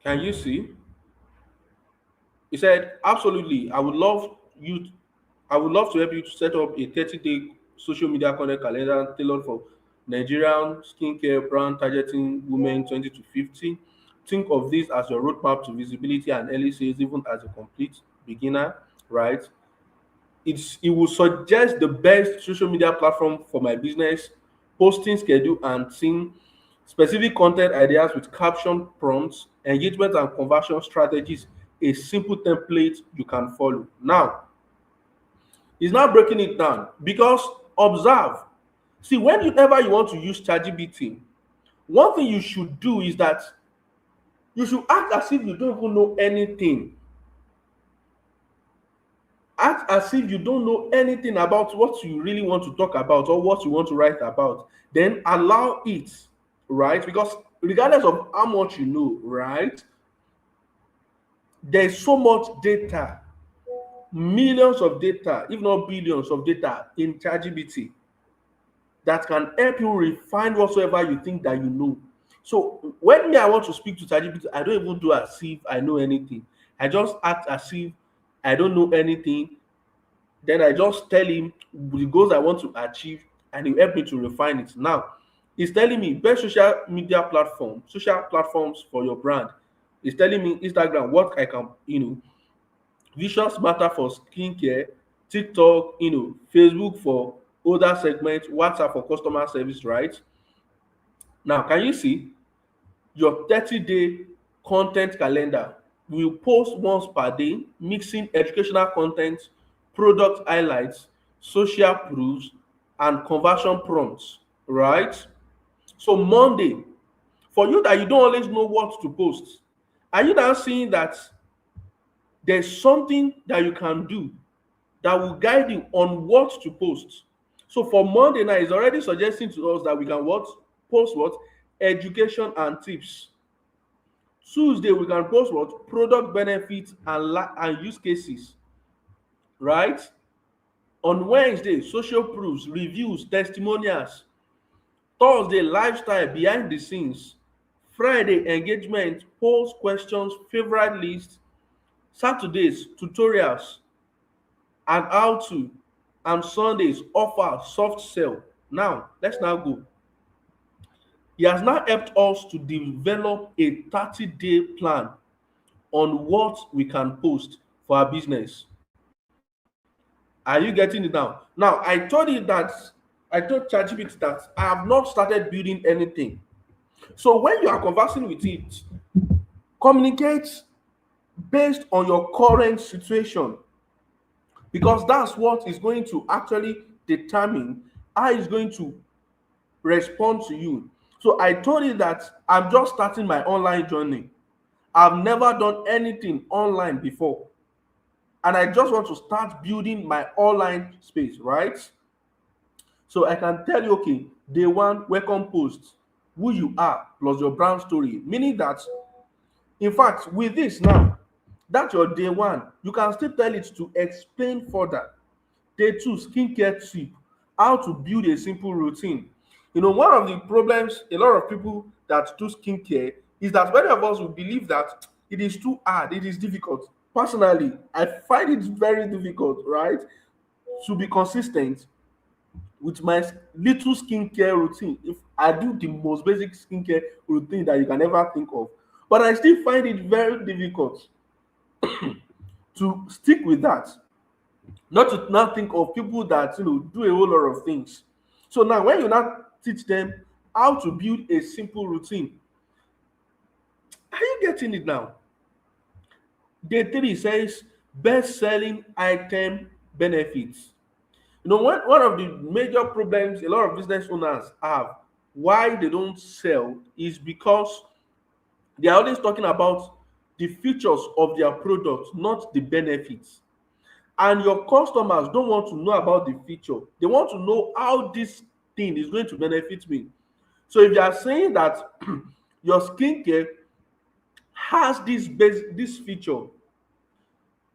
Can you see? He said, absolutely, I would love to help you to set up a 30-day social media content calendar tailored for Nigerian skincare brand targeting women 20 to 50. Think of this as your roadmap to visibility and early sales, even as a complete beginner, right? It will suggest the best social media platform for my business, posting schedule and theme, specific content ideas with caption prompts, engagement and conversion strategies, a simple template you can follow. Now, he's now breaking it down because observe. See, whenever you want to use ChatGPT, one thing you should do is that you should act as if you don't even know anything. Act as if you don't know anything about what you really want to talk about or what you want to write about. Then allow it, right? Because regardless of how much you know, right, there's so much data, millions of data, if not billions of data in ChatGPT that can help you refine whatsoever you think that you know. So when me I want to speak to ChatGPT, I don't even do as if I know anything. I just act as if I don't know anything. Then I just tell him the goals I want to achieve, and he help me to refine it. Now, he's telling me best social platforms for your brand. He's telling me Instagram, what I can, Visions Matter for skincare, TikTok, Facebook for older segment, WhatsApp for customer service, right? Now, can you see your 30-day content calendar? Will post once per day, mixing educational content, product highlights, social proofs, and conversion prompts, right? So Monday, for you that you don't always know what to post, are you now seeing that there's something that you can do that will guide you on what to post? So for Monday now, it's already suggesting to us that we can what? Post what? Education and tips. Tuesday, we can post what? Product benefits and use cases, right? On Wednesday, social proofs, reviews, testimonials. Thursday, lifestyle behind the scenes. Friday, engagement, polls, questions, favorite list. Saturdays, tutorials and how to. And Sundays, offer, soft sell. Now, let's now go. He has now helped us to develop a 30-day plan on what we can post for our business. Are you getting it now? Now, I told ChatGPT that I have not started building anything. So when you are conversing with it, communicate based on your current situation, because that's what is going to actually determine how it's going to respond to you. So I told you that I'm just starting my online journey. I've never done anything online before. And I just want to start building my online space, right? So I can tell you, okay, day one, welcome post, who you are, plus your brand story. Meaning that, in fact, with this now, that's your day one. You can still tell it to explain further. Day two, skincare tip, how to build a simple routine. One of the problems a lot of people that do skincare is that many of us will believe that it is too hard, it is difficult. Personally, I find it very difficult, right, to be consistent with my little skincare routine. If I do the most basic skincare routine that you can ever think of, but I still find it very difficult to stick with that. Not to now think of people that do a whole lot of things. So now when you now teach them how to build a simple routine, are you getting it now? Day three says best selling item benefits. One of the major problems a lot of business owners have why they don't sell is because they are always talking about the features of their product, not the benefits. And your customers don't want to know about the feature. They want to know how this thing is going to benefit me. So if you are saying that your skincare has this feature,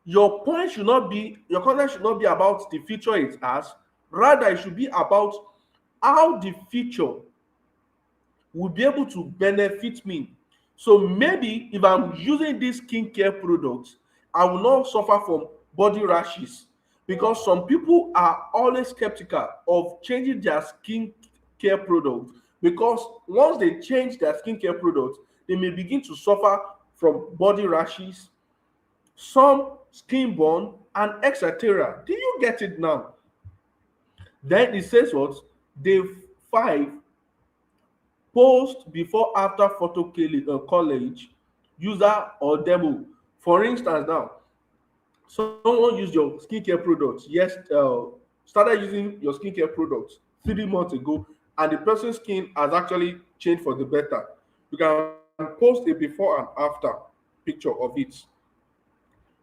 your content should not be about the feature it has. Rather, it should be about how the feature will be able to benefit me. So maybe if I'm using this skincare product, I will not suffer from body rashes, because some people are always skeptical of changing their skincare product, because once they change their skincare product, they may begin to suffer from body rashes, some skin burn, and etc. Do you get it now? Then it says what? Day 5, post before after photo college, user or demo. For instance, now someone used your skincare products, yes, started using your skincare products 3 months ago, and the person's skin has actually changed for the better. You can post a before and after picture of it,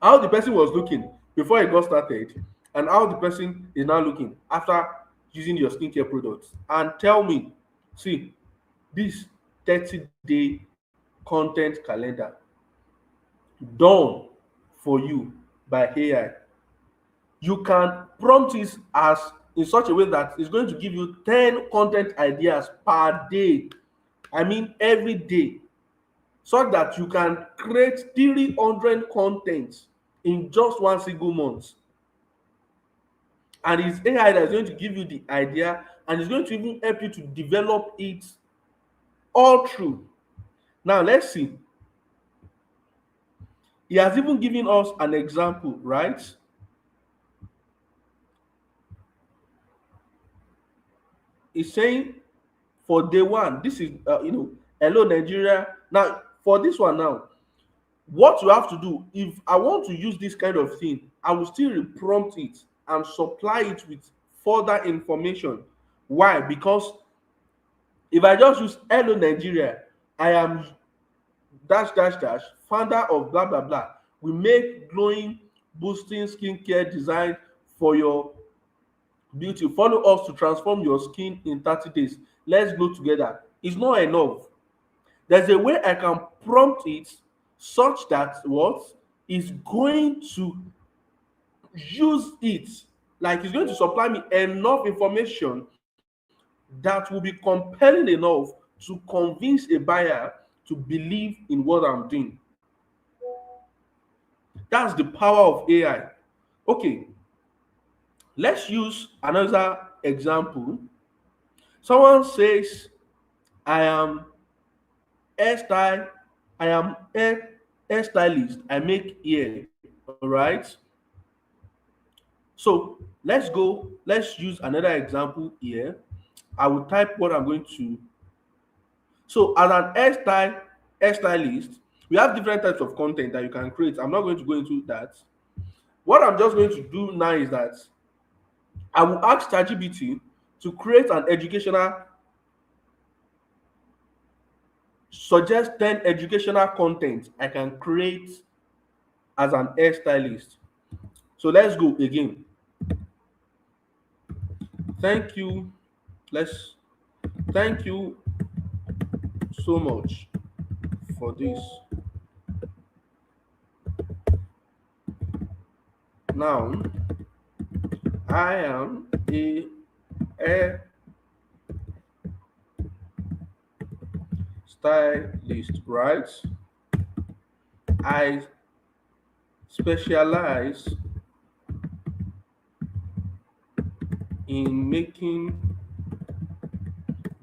how the person was looking before it got started, and how the person is now looking after using your skincare products, and tell me, see, this 30-day content calendar done for you by AI. You can prompt it as in such a way that it's going to give you 10 content ideas per day. I mean every day, so that you can create 300 contents in just one single month. And it's AI that is going to give you the idea, and it's going to even help you to develop it all through. Now let's see. He has even given us an example, right? He's saying for day one, this is hello Nigeria. Now for this one now, what you have to do, if I want to use this kind of thing, I will still reprompt it and supply it with further information. Why? Because if I just use hello Nigeria, I am dash dash dash founder of blah blah blah. We make glowing boosting skincare design for your beauty. Follow us to transform your skin in 30 days. Let's glow together. It's not enough. There's a way I can prompt it such that what is going to use it, like it's going to supply me enough information that will be compelling enough to convince a buyer to believe in what I'm doing. That's the power of AI. Okay, let's use another example. Someone says, I am hairstyle, I am hairstylist, I make hair, all right? So let's use another example here. I will type what I'm going to. So as an hairstylist, we have different types of content that you can create. I'm not going to go into that. What I'm just going to do now is that I will ask ChatGPT to create an educational, suggest 10 educational content I can create as an hairstylist. So let's go again. Thank you. Let's thank you so much for this. Now, I am a hair stylist, right? I specialize in making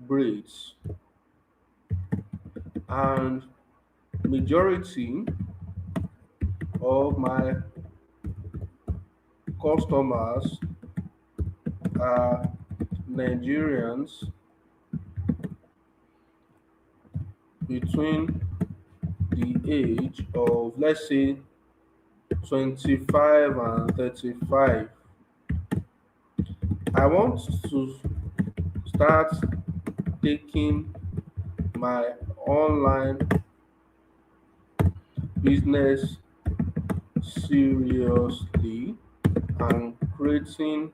braids, and majority of my customers are Nigerians between the age of, let's say, 25 and 35. I want to start taking my online business seriously and creating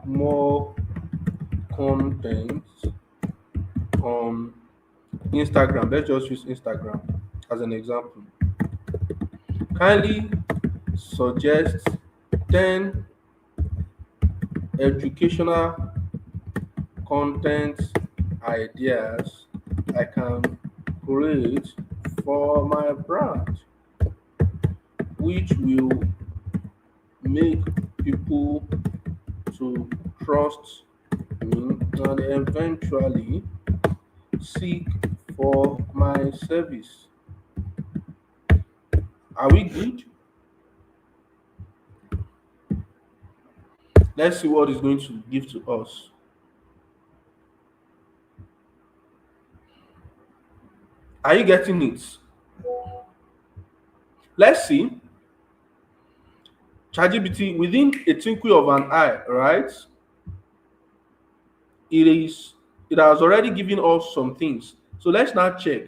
more content on Instagram. Let's just use Instagram as an example. Kindly suggest 10 educational content ideas I can create for my brand, which will make people to trust me and eventually seek for my service. Are we good? Let's see what it's going to give to us. Are you getting it? Let's see. ChatGPT within a twinkle of an eye, right? It is it has already given us some things. So let's now check.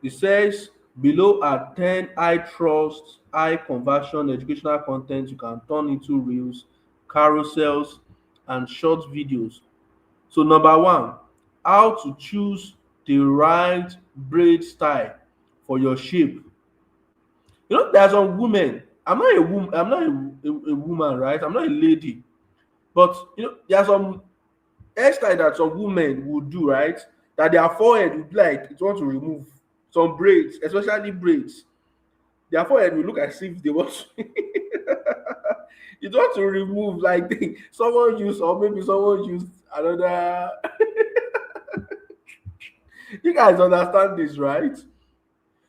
It says below are 10 high trust, high conversion educational content you can turn into reels, carousels, and short videos. So number one, how to choose the right braid style for your shape. You know, there's some women. I'm not a woman. I'm not a woman, right? I'm not a lady. But there are some. hairstyle that some women would do, right? That their forehead would be like it want to remove. Some braids, especially braids, their forehead will look as if they want to you want to remove like someone used, or maybe someone used another. You guys understand this, right?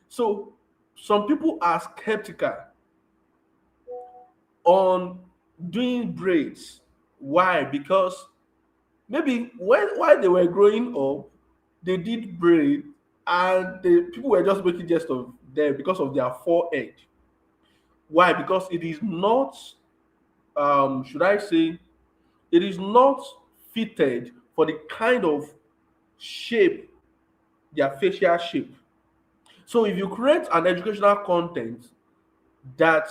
So some people are skeptical on doing braids. Why? Because maybe while they were growing up, they did braid, and the people were just making jest of them because of their forehead. Why? Because it is not, should I say, it is not fitted for the kind of shape, their facial shape. So if you create an educational content that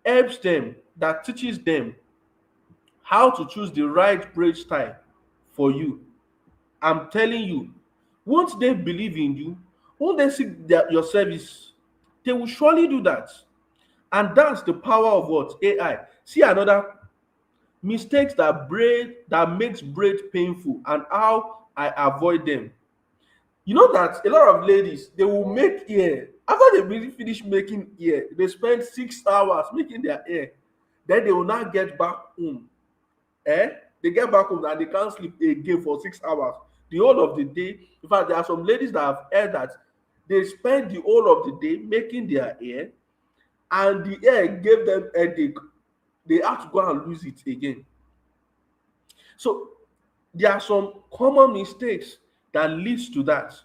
helps them, that teaches them how to choose the right braid style for you, I'm telling you, once they believe in you, once they seek your service, they will surely do that. And that's the power of what? AI. See another mistakes that makes braid painful and how I avoid them. You know that a lot of ladies, they will make hair. After they really finish making hair, they spend 6 hours making their hair. Then they will not get back home. Eh? They get back home and they can't sleep again for 6 hours. The whole of the day. In fact, there are some ladies that have heard that they spend the whole of the day making their hair, and the hair gave them headache. They have to go and lose it again. So there are some common mistakes that leads to that.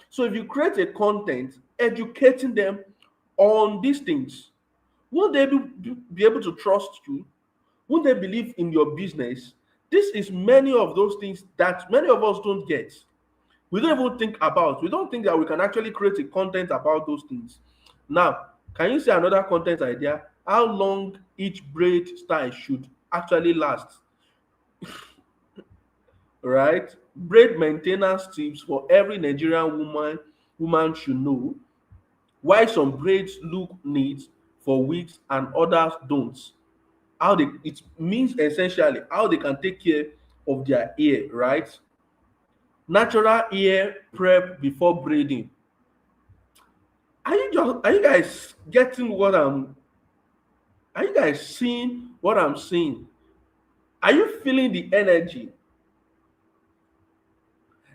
So if you create a content educating them on these things, won't they be able to trust you? Won't they believe in your business? This is many of those things that many of us don't get. We don't even think about. We don't think that we can actually create a content about those things. Now, can you see another content idea? How long each braid style should actually last? Right? Braid maintenance tips for every Nigerian woman should know. Why some braids look neat for weeks and others don't. How they it means essentially how they can take care of their hair, right? Natural hair prep before braiding. Are you guys getting what I'm are you guys seeing what I'm seeing? Are you feeling the energy?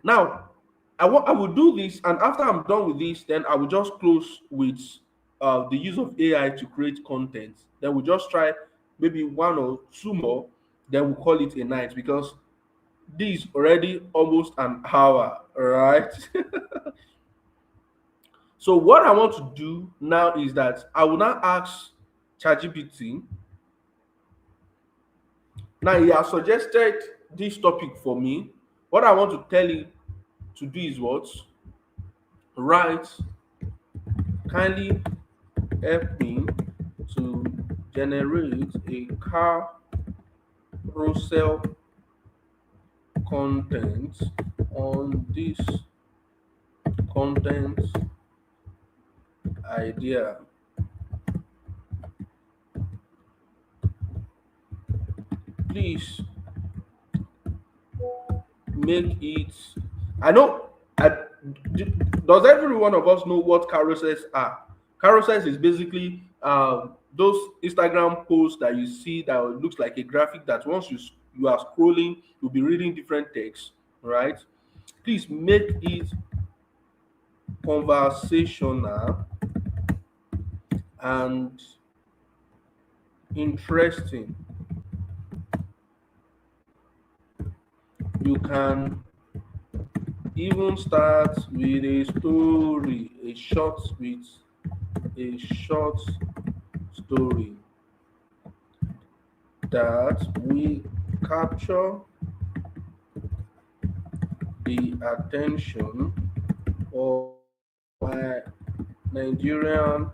Now, I will do this, and after I'm done with this, then I will just close with the use of AI to create content. Then we'll just try maybe one or two more, then we'll call it a night because this is already almost an hour, right? So what I want to do now is that I will now ask ChatGPT. Now he has suggested this topic for me. What I want to tell you to do is what? Write, kindly help me to generate a carousel content on this content idea. Please make it. I know. Does every one of us know what carousels are? Carousels is basically those Instagram posts that you see that looks like a graphic that once you are scrolling, you'll be reading different text, right? Please make it conversational and interesting. You can even start with a story, a short story that we capture the attention of my Nigerian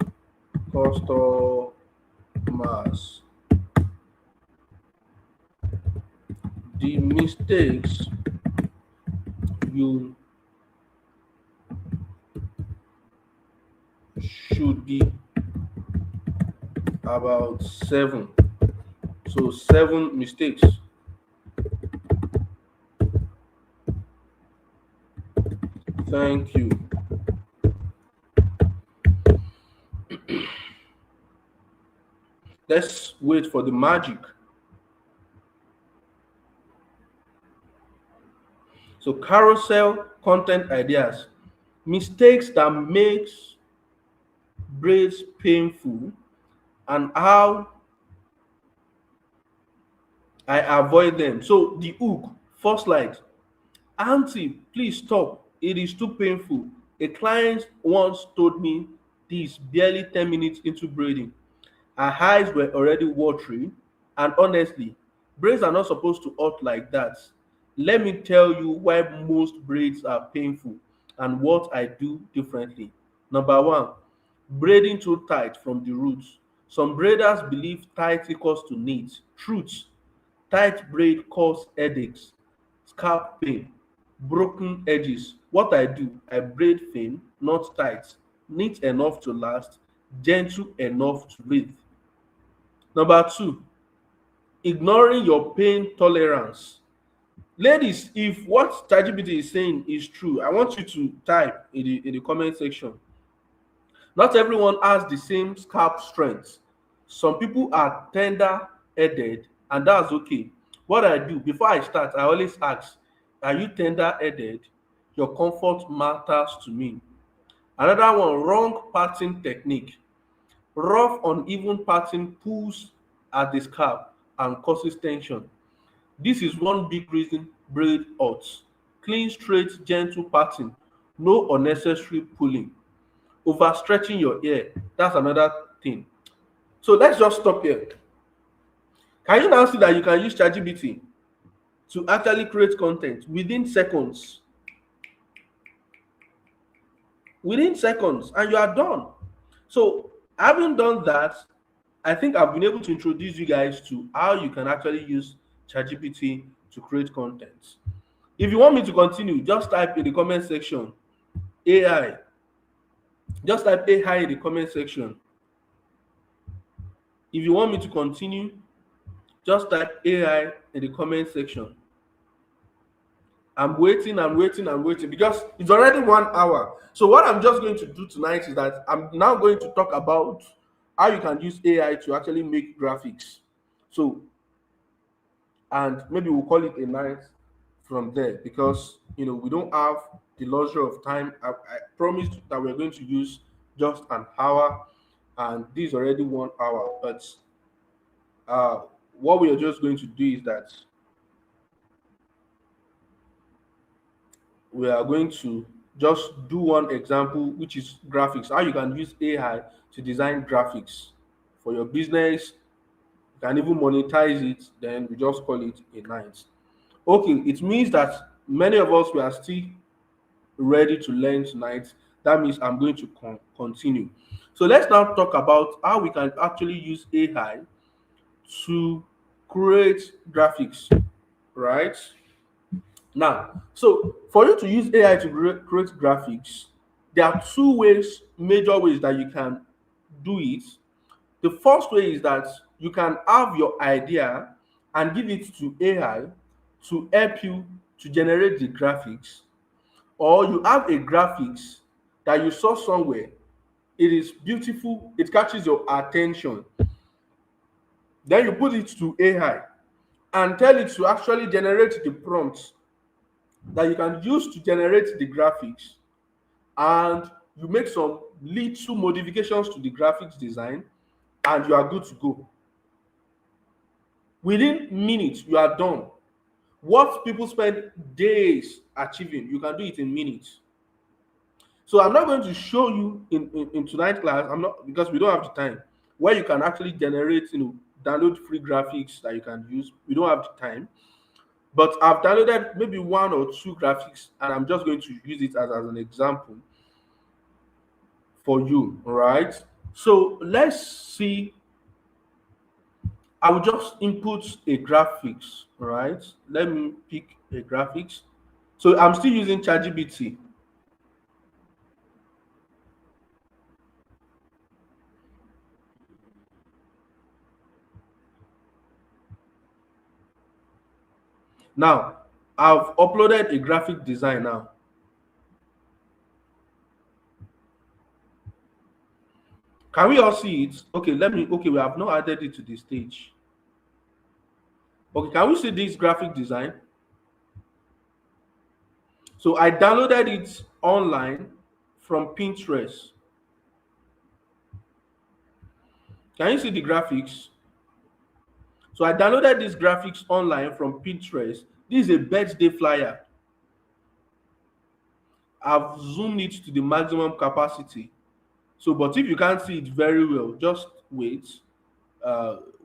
customers. The mistakes you should be about 7. So 7 mistakes Thank you. Let's wait for the magic. So carousel content ideas, mistakes that makes braids painful and how I avoid them. So the hook, first slide. Auntie, please stop. It is too painful. A client once told me this barely 10 minutes into braiding. Her eyes were already watery, and honestly, braids are not supposed to hurt like that. Let me tell you why most braids are painful and what I do differently. Number one, braiding too tight from the roots. Some braiders believe tight equals to neat. Truth, tight braid cause headaches, scalp pain, broken edges. What I do, I braid thin, not tight, neat enough to last, gentle enough to breathe. Number two, ignoring your pain tolerance. Ladies, if what ChatGPT is saying is true, I want you to type in the comment section. Not everyone has the same scalp strength. Some people are tender headed, and that's okay. What I do before I start, I always ask, are you tender headed? Your comfort matters to me. Another one, wrong parting technique. Rough, uneven parting pulls at the scalp and causes tension. This is one big reason braid hurts. Clean, straight, gentle parting, no unnecessary pulling. Overstretching your hair, that's another thing. So let's just stop here. Can you now see that you can use ChatGPT to actually create content within seconds? Within seconds, and you are done. So having done that, I think I've been able to introduce you guys to how you can actually use ChatGPT to create content. If you want me to continue, just type in the comment section AI. Just type AI in the comment section. If you want me to continue, just type AI in the comment section. I'm waiting, I'm waiting because it's already 1 hour. So what I'm just going to do tonight is that I'm now going to talk about how you can use AI to actually make graphics. So, and maybe we'll call it a night from there because we don't have the luxury of time. I promised that we're going to use just an hour, and this is already 1 hour. But uh, what we are just going to do is that we are going to just do one example, which is graphics. How you can use AI to design graphics for your business. You can even monetize it. Then we just call it a night. Okay, it means that many of us we are still ready to learn tonight. That means I'm going to continue. So let's now talk about how we can actually use AI to create graphics, right? Now, so for you to use AI to create graphics, there are two ways, major ways that you can do it. The first way is that you can have your idea and give it to AI to help you to generate the graphics, or you have a graphics that you saw somewhere, it is beautiful, it catches your attention, then you put it to AI and tell it to actually generate the prompts that you can use to generate the graphics, and you make some little modifications to the graphics design, and you are good to go. Within minutes you are done. What people spend days achieving, you can do it in minutes. So I'm not going to show you in tonight's class. I'm not, because we don't have the time, where you can actually generate, download free graphics that you can use. We don't have the time. But I've downloaded maybe one or two graphics, and I'm just going to use it as an example for you. All right. So let's see. I will just input a graphics. All right. Let me pick a graphics. So I'm still using ChatGPT. Now, I've uploaded a graphic design now. Can we all see it? Okay, let me. Okay, we have not added it to the stage. Okay, can we see this graphic design? So I downloaded it online from Pinterest. Can you see the graphics? So I downloaded these graphics online from Pinterest. This is a birthday flyer. I've zoomed it to the maximum capacity. So, but if you can't see it very well, just wait.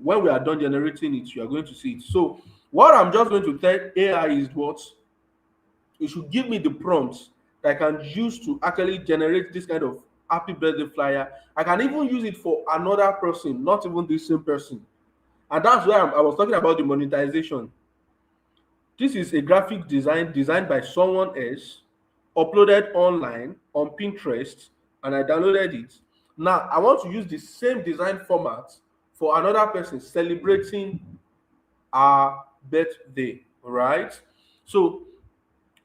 When we are done generating it, you are going to see it. So, what I'm just going to tell AI is what it should give me the prompts that I can use to actually generate this kind of happy birthday flyer. I can even use it for another person, not even the same person. And that's why I was talking about the monetization. This is a graphic design designed by someone else, uploaded online on Pinterest, and I downloaded it. Now I want to use the same design format for another person celebrating our birthday. All right. So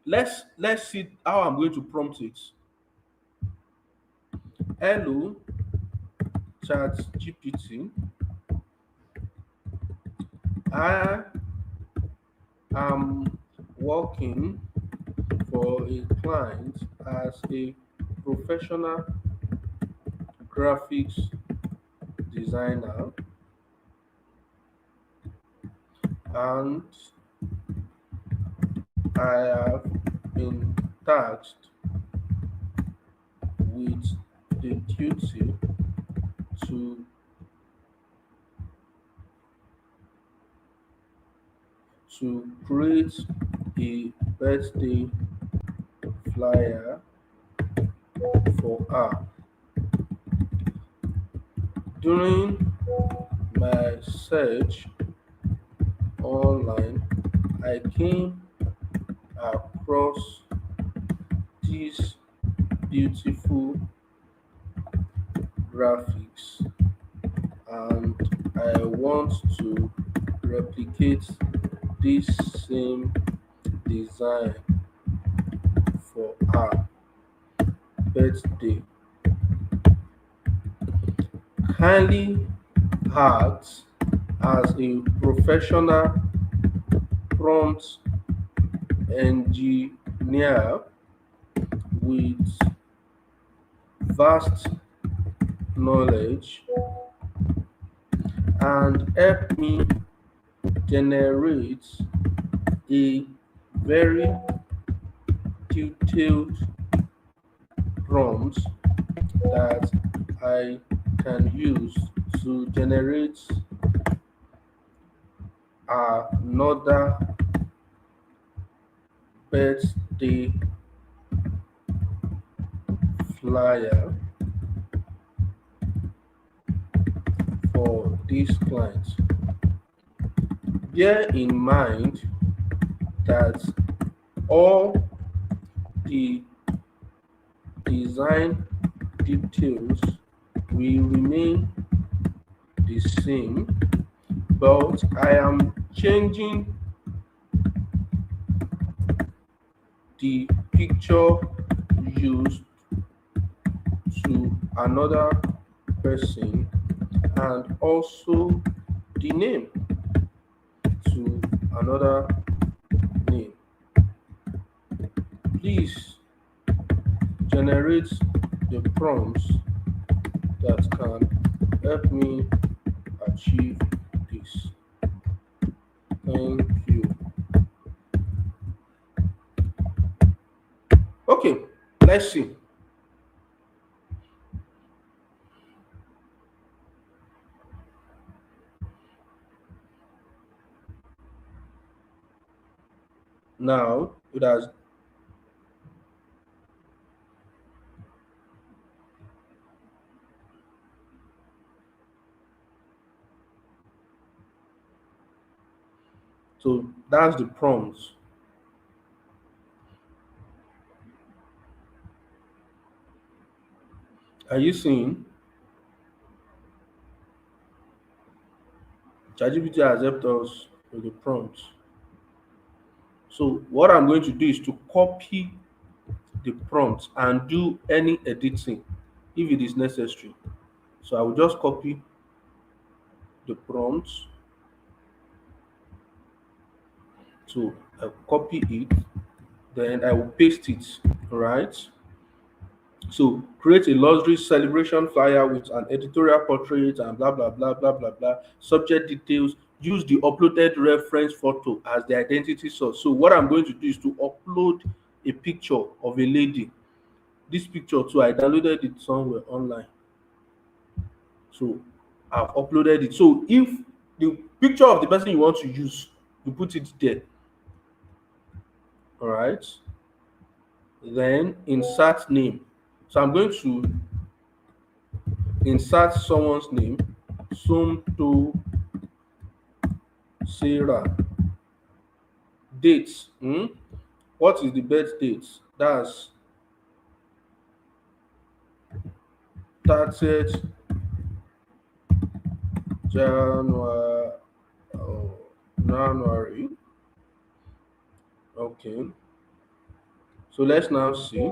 let's see how I'm going to prompt it. Hello, Chat GPT. I am working for a client as a professional graphics designer, and I have been tasked with the duty to create a birthday flyer for her. During my search online, I came across these beautiful graphics, and I want to replicate this same design for her birthday. Kindly act as a professional prompt engineer with vast knowledge and help me generate a very detailed prompt that I can use to generate another birthday flyer for this client. Bear in mind that all the design details will remain the same, but I am changing the picture used to another person and also the name to another name. Please generate the prompts that can help me achieve this. Thank you. Okay, let's see. Now it has. So that's the prompts. Are you seeing? ChatGPT has helped us with the prompts. So what I'm going to do is to copy the prompt and do any editing if it is necessary. So I will just copy the prompt. So I copy it, then I will paste it, right? So create a luxury celebration flyer with an editorial portrait and blah blah blah blah blah blah. Subject details. Use the uploaded reference photo as the identity source. So what I'm going to do is to upload a picture of a lady. This picture too, I downloaded it somewhere online. So I've uploaded it. So if the picture of the person you want to use, you put it there. All right. Then insert name. So I'm going to insert someone's name. Somto Sarah. Date. What is the birth date? That's 30th January. Oh, January. Okay. So let's now see.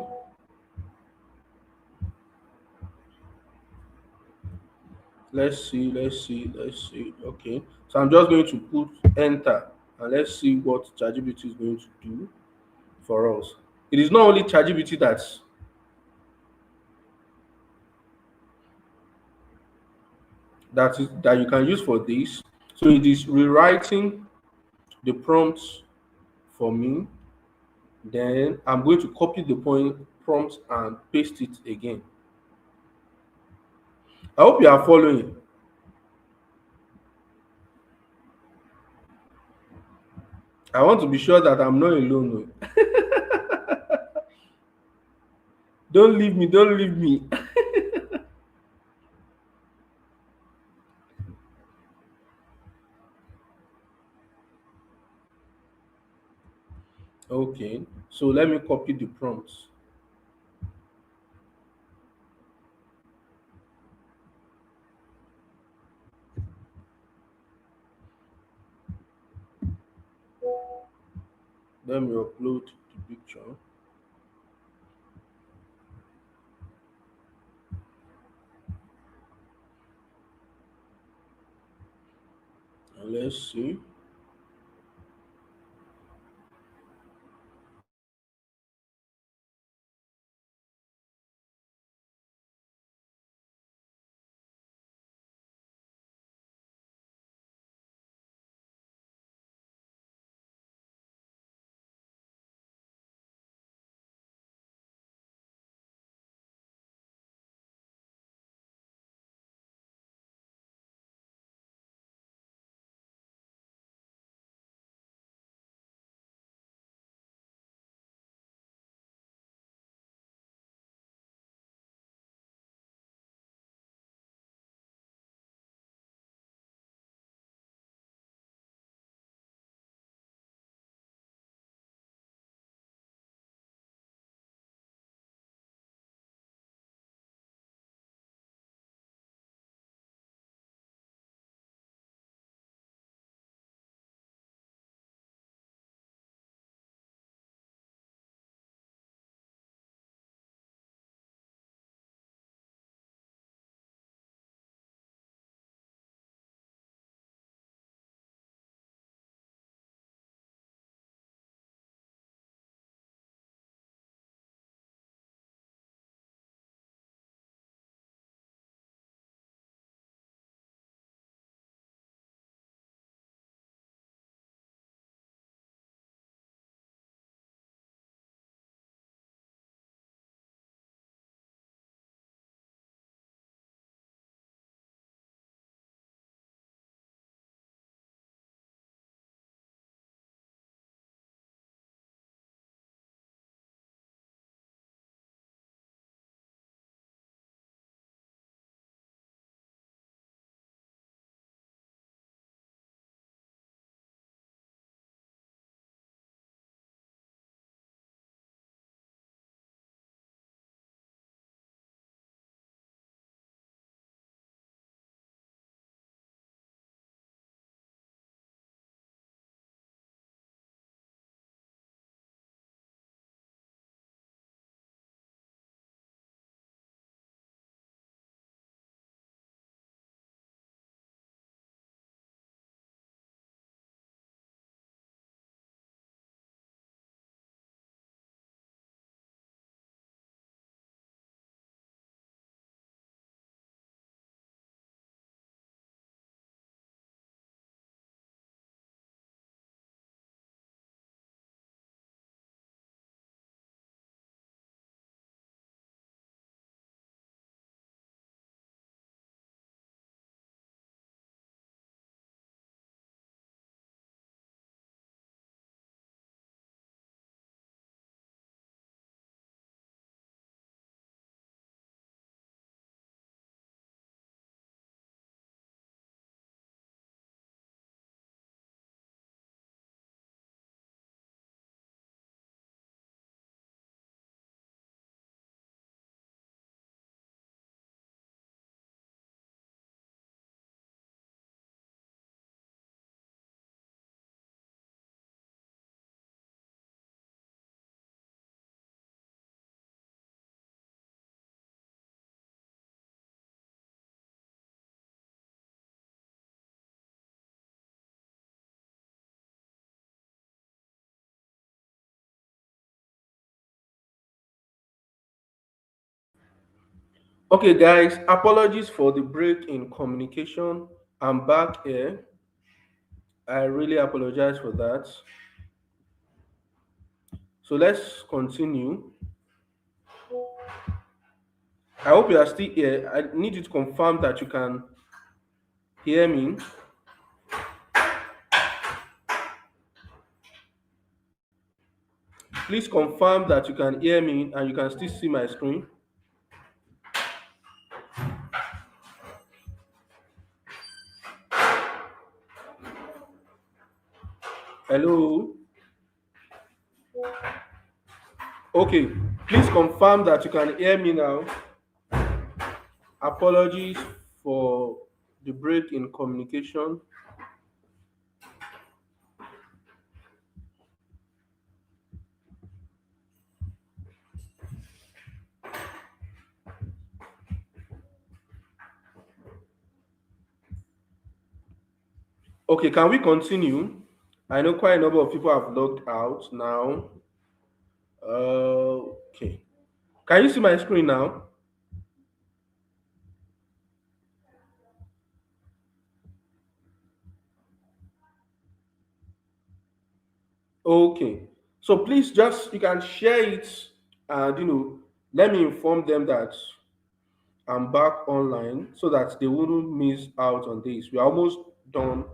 Let's see. Okay. So I'm just going to put enter and let's see what ChatGPT is going to do for us. It is not only ChatGPT that you can use for this. So it is rewriting the prompts for me. Then I'm going to copy the point prompt and paste it again. I hope you are following. I want to be sure that I'm not alone. Oh. Don't leave me, don't leave me. Okay, so let me copy the prompts. Let me upload the picture. And let's see. Okay, guys, apologies for the break in communication. I'm back here. I really apologize for that. So let's continue. I hope you are still here. I need you to confirm that you can hear me. Please confirm that you can hear me and you can still see my screen. Hello. Okay, please confirm that you can hear me now. Apologies for the break in communication. Okay, can we continue? I know quite a number of people have logged out now. Okay. Can you see my screen now? Okay. So please just you can share it and let me inform them that I'm back online so that they wouldn't miss out on this. We're almost done.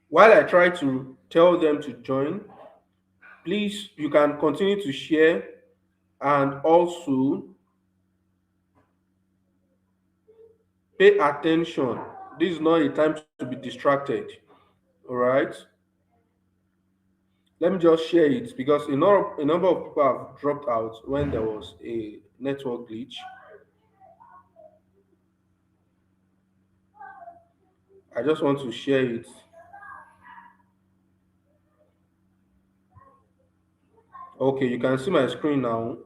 While I try to tell them to join, please you can continue to share and also pay attention. This is not a time to be distracted. All right. Let me just share it because a number of people have dropped out when there was a network glitch. I just want to share it. Okay, you can see my screen now.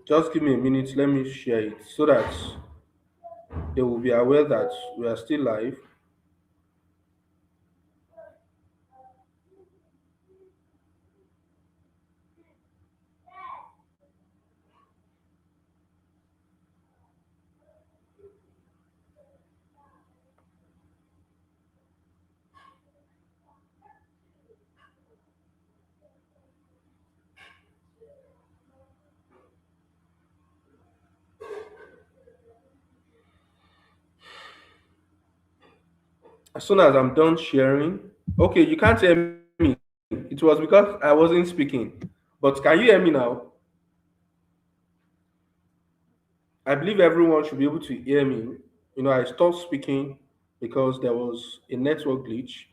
Just give me a minute. Let me share it so that they will be aware that we are still live. As soon as I'm done sharing, okay, you can't hear me. It was because I wasn't speaking. But can you hear me now? I believe everyone should be able to hear me. I stopped speaking because there was a network glitch,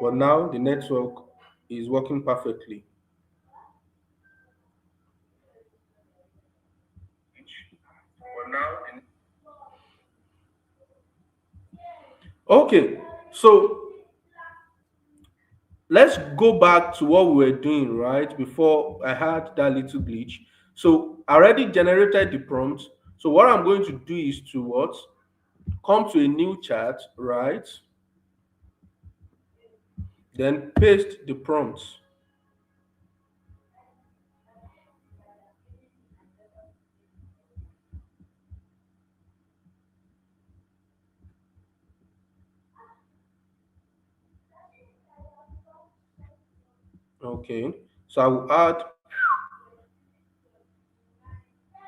but now the network is working perfectly. Okay, so let's go back to what we were doing right before I had that little glitch. So I already generated the prompt. So what I'm going to do is to what? Come to a new chat, right? Then paste the prompts. Okay. So I will add.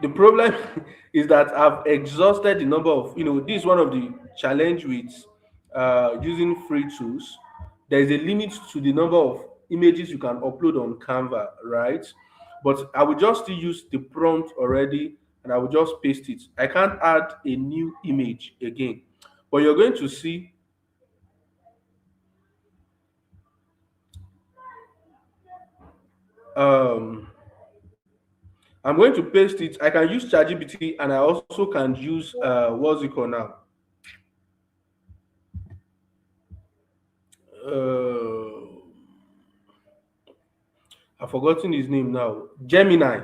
The problem is that I've exhausted the number of, this is one of the challenge with using free tools. There is a limit to the number of images you can upload on Canva, right? But I will just still use the prompt already and I will just paste it. I can't add a new image again. But you're going to see, um, I'm going to paste it. I can use ChatGPT and I also can use what's it called now? I've forgotten his name now, Gemini,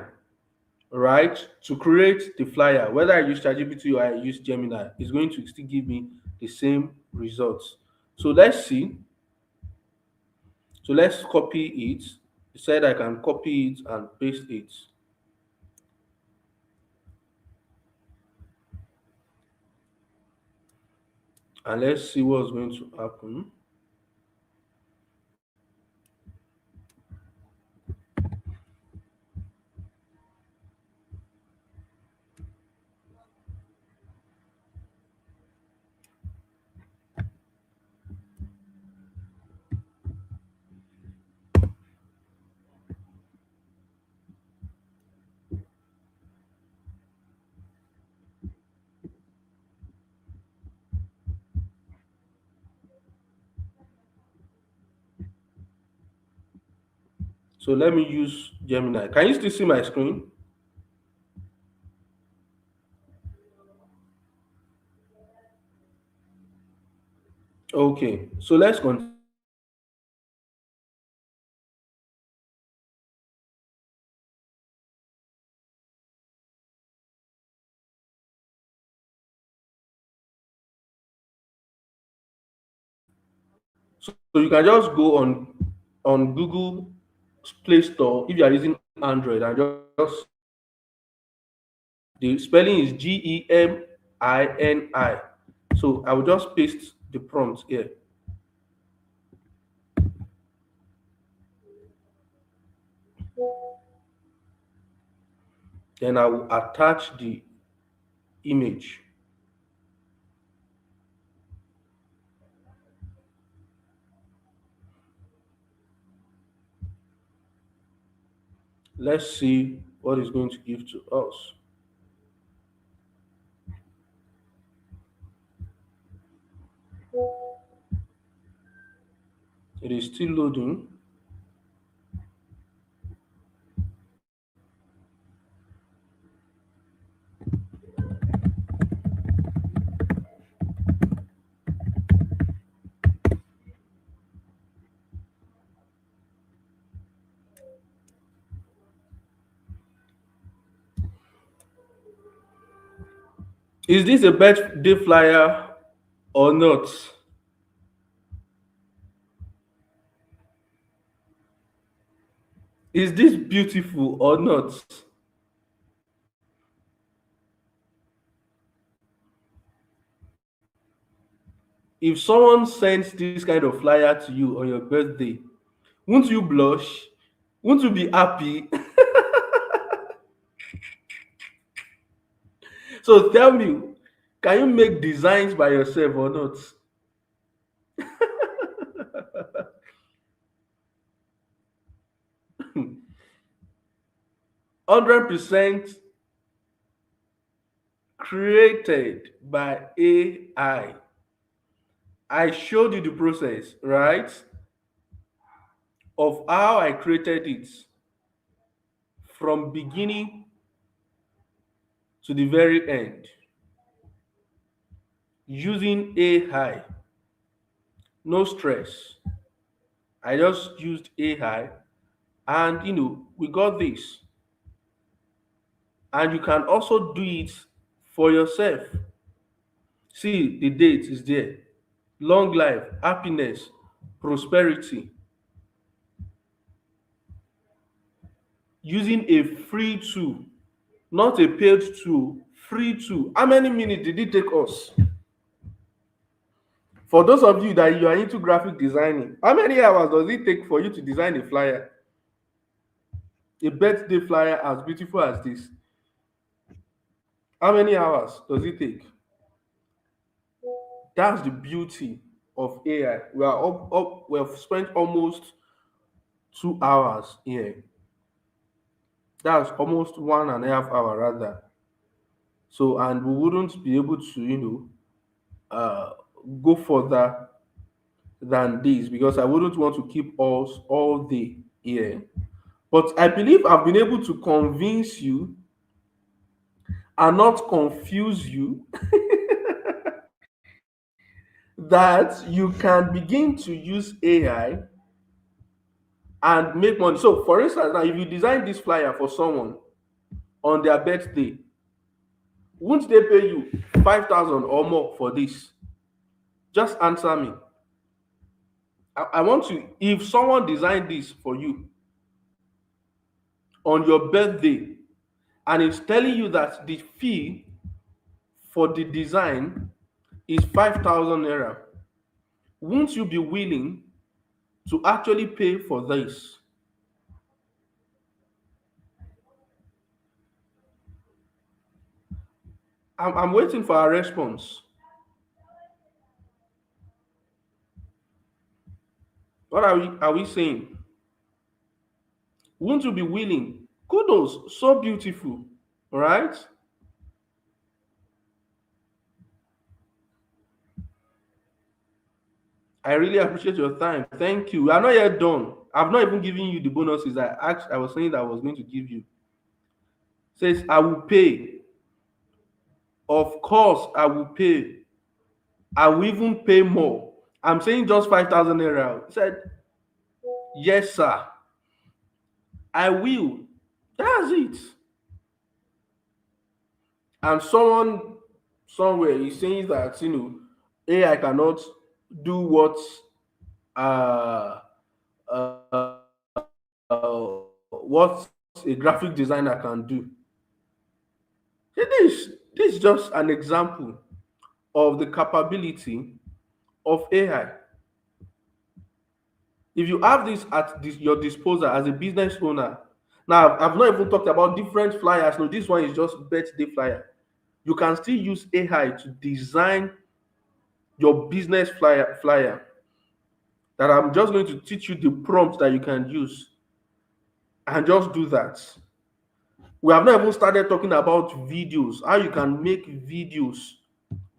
right? To create the flyer, whether I use ChatGPT or I use Gemini, it's going to still give me the same results. So let's see. So let's copy it. It said I can copy it and paste it. And let's see what's going to happen. So let me use Gemini. Can you still see my screen? Okay, so let's continue. So you can just go on Google Play Store if you are using Android and just the spelling is Gemini. So I will just paste the prompt here. Then I will attach the image. Let's see what it's going to give to us. It is still loading. Is this a birthday flyer or not? Is this beautiful or not? If someone sends this kind of flyer to you on your birthday, won't you blush? Won't you be happy? So tell me, can you make designs by yourself or not? 100% created by AI. I showed you the process, right? Of how I created it from beginning to the very end using AI. No stress. I just used AI and we got this. And you can also do it for yourself. See, the date is there. Long life, happiness, prosperity. Using a free tool, not a paid tool, free tool. How many minutes did it take us? For those of you that you are into graphic designing, how many hours does it take for you to design a flyer? A birthday flyer as beautiful as this. How many hours does it take? That's the beauty of AI. We have spent almost 2 hours here. That's almost 1.5 hour rather. So, and we wouldn't be able to, uh, go further than this because I wouldn't want to keep us all day here. But I believe I've been able to convince you and not confuse you that you can begin to use AI and make money. So, for instance, now if you design this flyer for someone on their birthday, won't they pay you 5,000 or more for this? Just answer me. I want to, if someone designed this for you on your birthday and is telling you that the fee for the design is 5,000 naira, won't you be willing to actually pay for this? I'm waiting for a response. What are we saying? Won't you be willing? Kudos, so beautiful, right? I really appreciate your time. Thank you. We are not yet done. I've not even given you the bonuses I was saying that I was going to give you. Says I will pay. Of course, I will pay. I will even pay more. I'm saying just 5,000 naira. He said, yes, sir. I will. That's it. And someone somewhere is saying that AI cannot do what uh, uh, what a graphic designer can do. This is just an example of the capability of AI. If you have this at your disposal as a business owner, now I've not even talked about different flyers. No, this one is just birthday flyer. You can still use AI to design your business flyer that I'm just going to teach you the prompt that you can use and just do that. We have not even started talking about videos, how you can make videos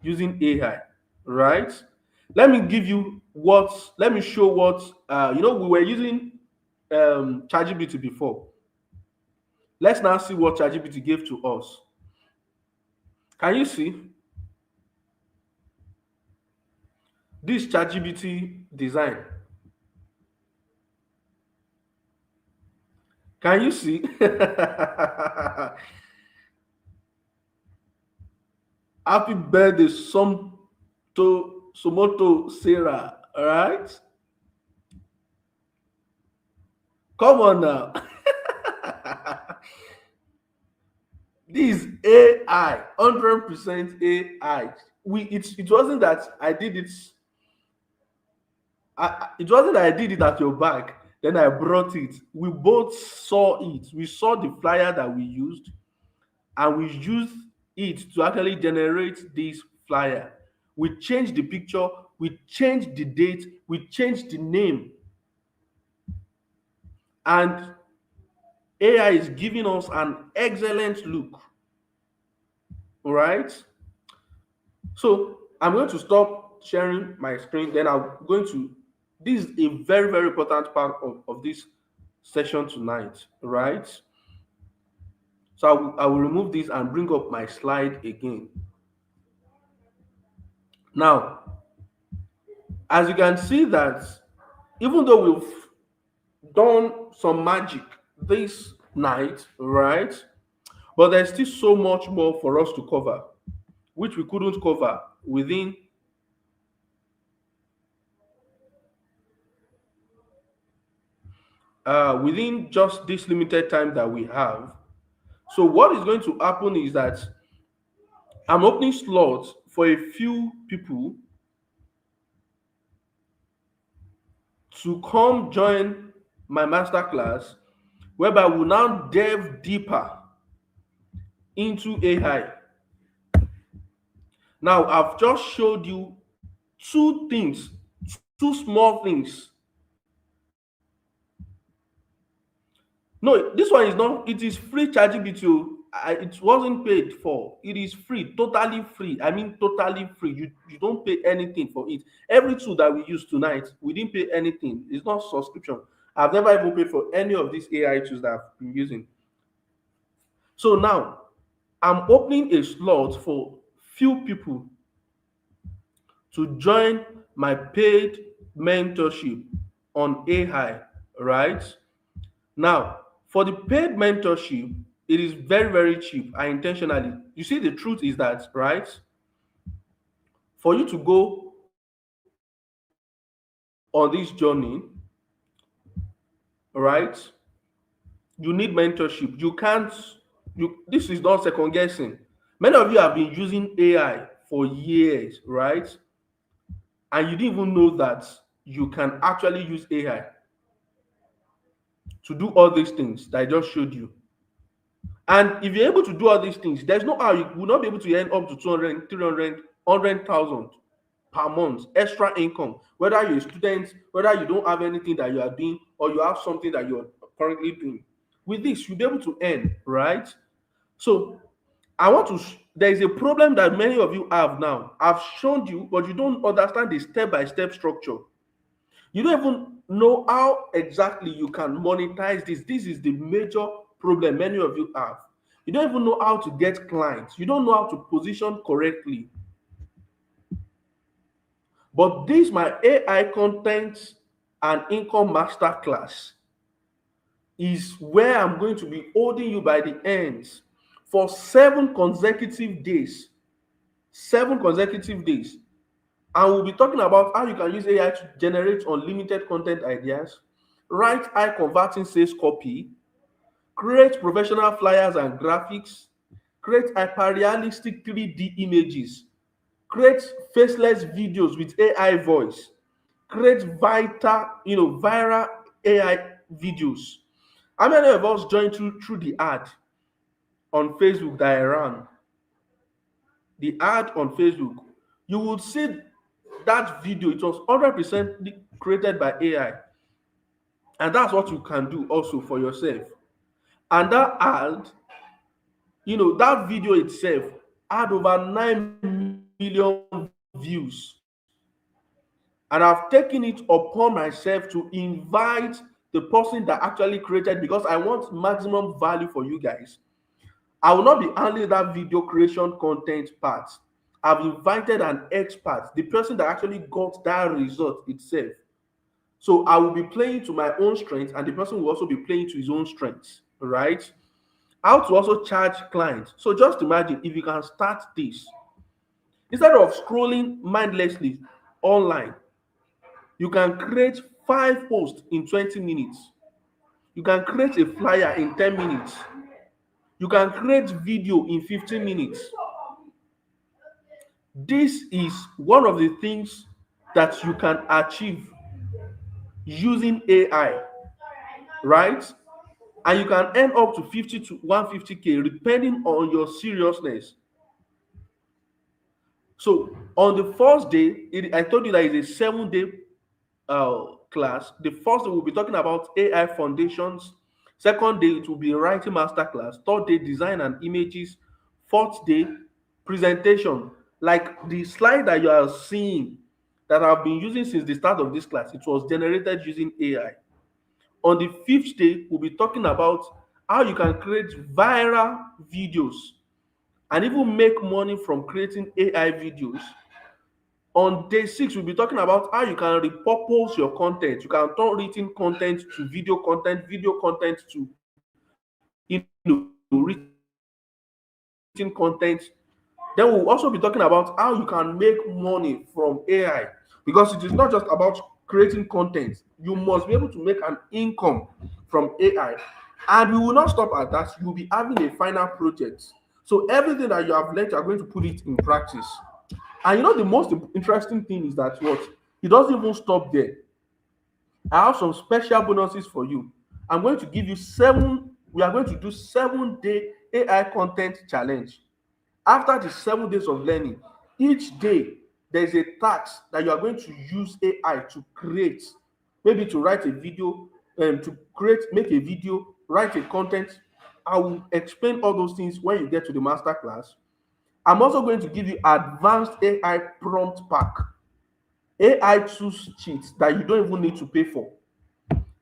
using AI, right? Let me show what, we were using ChatGPT before. Let's now see what ChatGPT gave to us. Can you see this ChatGPT design? Can you see? Happy birthday, Somoto Sarah, right? Come on now. This is AI, 100% AI. It wasn't that I did it. It wasn't that I did it at your back. Then I brought it. We both saw it. We saw the flyer that we used, and we used it to actually generate this flyer. We changed the picture, we changed the date, we changed the name, and AI is giving us an excellent look. All right. So I'm going to stop sharing my screen. Then I'm going to. This is a very, very important part of this session tonight, right? So I will remove this and bring up my slide again. Now, as you can see that even though we've done some magic this night, right? But there's still so much more for us to cover, which we couldn't cover within just this limited time that we have. So what is going to happen is that I'm opening slots for a few people to come join my masterclass, whereby we'll now delve deeper into AI. Now, I've just showed you two things, two small things. No, this one is not, it is free ChatGPT. It wasn't paid for. It is free, totally free. I mean, totally free. You don't pay anything for it. Every tool that we use tonight, we didn't pay anything. It's not subscription. I've never even paid for any of these AI tools that I've been using. So now, I'm opening a slot for few people to join my paid mentorship on AI, right? Now, for the paid mentorship, it is very, very cheap. I intentionally, you see, the truth is that, right? For you to go on this journey, right? You need mentorship. You can't, this is not second guessing. Many of you have been using AI for years, right? And you didn't even know that you can actually use AI to do all these things that I just showed you. And if you're able to do all these things, there's no how you will not be able to earn up to 200, 300, 100,000 per month extra income. Whether you're a student, whether you don't have anything that you are doing, or you have something that you're currently doing. With this, you'll be able to earn, right? So I want to, there is a problem that many of you have now. I've shown you, but you don't understand the step-by-step structure. You don't even know how exactly you can monetize this. This is the major problem many of you have. You don't even know how to get clients. You don't know how to position correctly. But this my AI content and income masterclass is where I'm going to be holding you by the ends for 7 consecutive days. 7 consecutive days. And we'll be talking about how you can use AI to generate unlimited content ideas, write high converting sales copy, create professional flyers and graphics, create hyper-realistic 3D images, create faceless videos with AI voice, create viral AI videos. How many of us joined through the ad on Facebook that I ran? The ad on Facebook, you would see that video, it was 100% created by AI. And that's what you can do also for yourself. And that ad, that video itself had over 9 million views. And I've taken it upon myself to invite the person that actually created, because I want maximum value for you guys. I will not be handling that video creation content part. I've invited an expert, the person that actually got that result itself. So I will be playing to my own strengths, and the person will also be playing to his own strengths, right? How to also charge clients. So just imagine if you can start this. Instead of scrolling mindlessly online, you can create 5 posts in 20 minutes. You can create a flyer in 10 minutes. You can create video in 15 minutes. This is one of the things that you can achieve using AI, right? And you can earn up to 50 to 150K depending on your seriousness. So on the first day, I told you that it's a 7 day class. The first day we'll be talking about AI foundations. Second day it will be writing masterclass. Third day design and images. Fourth day presentation. Like the slide that you are seeing that I've been using since the start of this class, it was generated using AI. On the fifth day, we'll be talking about how you can create viral videos and even make money from creating AI videos. On day 6, we'll be talking about how you can repurpose your content. You can turn written content to video content to written content. Then we'll also be talking about how you can make money from AI, because it is not just about creating content. You must be able to make an income from AI. And we will not stop at that. You'll be having a final project. So everything that you have learned, you are going to put it in practice. And the most interesting thing is that what? It doesn't even stop there. I have some special bonuses for you. I'm going to give you we are going to do 7 day AI content challenge. After the 7 days of learning, each day there's a task that you are going to use AI to create. Maybe to write a video, make a video, write a content. I will explain all those things when you get to the master class. I'm also going to give you advanced AI prompt pack, AI tools sheets that you don't even need to pay for.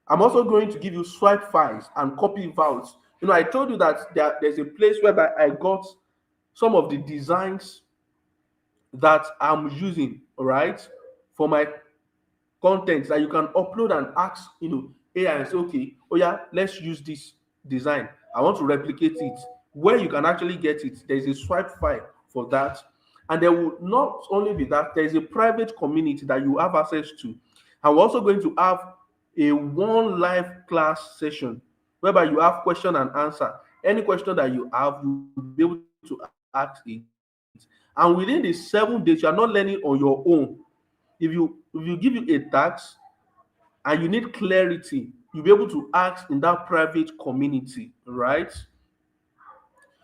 I'm also going to give you swipe files and copy files. I told you that there's a place whereby I got some of the designs that I'm using, all right, for my content that you can upload and ask, AI and say, okay, oh yeah, let's use this design. I want to replicate it. Where you can actually get it, there's a swipe file for that. And there will not only be that, there's a private community that you have access to. And we're also going to have a one live class session whereby you have question and answer. Any question that you have, you'll be able to ask it. And within the 7 days, you are not learning on your own. If you give you a task and you need clarity, you'll be able to ask in that private community, right?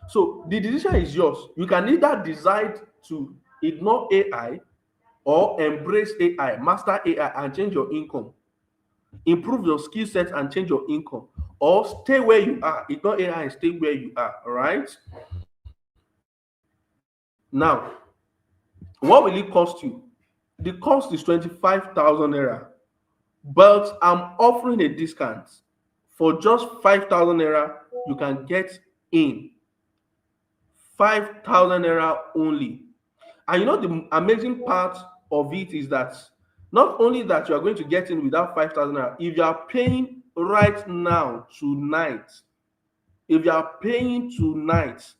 So the decision is yours. You can either decide to ignore AI or embrace AI, master AI, and change your income, improve your skill set and change your income, or stay where you are, ignore AI and stay where you are. All right. Now, what will it cost you? The cost is 25,000 naira, but I'm offering a discount. For just 5,000 naira, you can get in 5,000 naira only. And you know the amazing part of it is that not only that you are going to get in without 5,000 naira, if you are paying right now tonight, if you are paying tonight,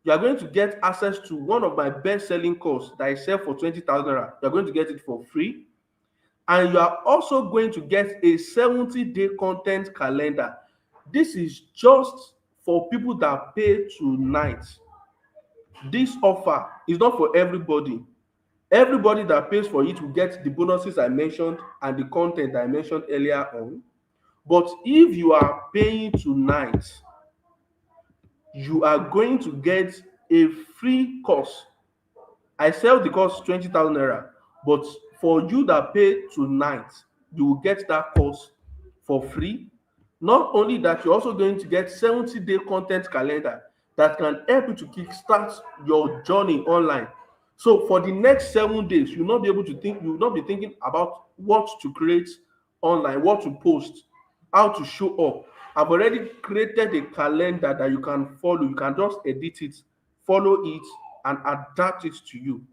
you are going to get access to one of my best selling courses that I sell for 20,000 naira. You are going to get it for free. And you are also going to get a 70-day content calendar. This is just for people that pay tonight. This offer is not for everybody. Everybody that pays for it will get the bonuses I mentioned and the content I mentioned earlier on. But if you are paying tonight, you are going to get a free course. I sell the course 20,000 naira, but for you that pay tonight, you will get that course for free. Not only that, you're also going to get 70-day content calendar that can help you to kickstart your journey online. So for the next 7 days, you'll not be able to think, you'll not be thinking about what to create online, what to post, how to show up. I've already created a calendar that you can follow. You can just edit it, follow it, and adapt it to you.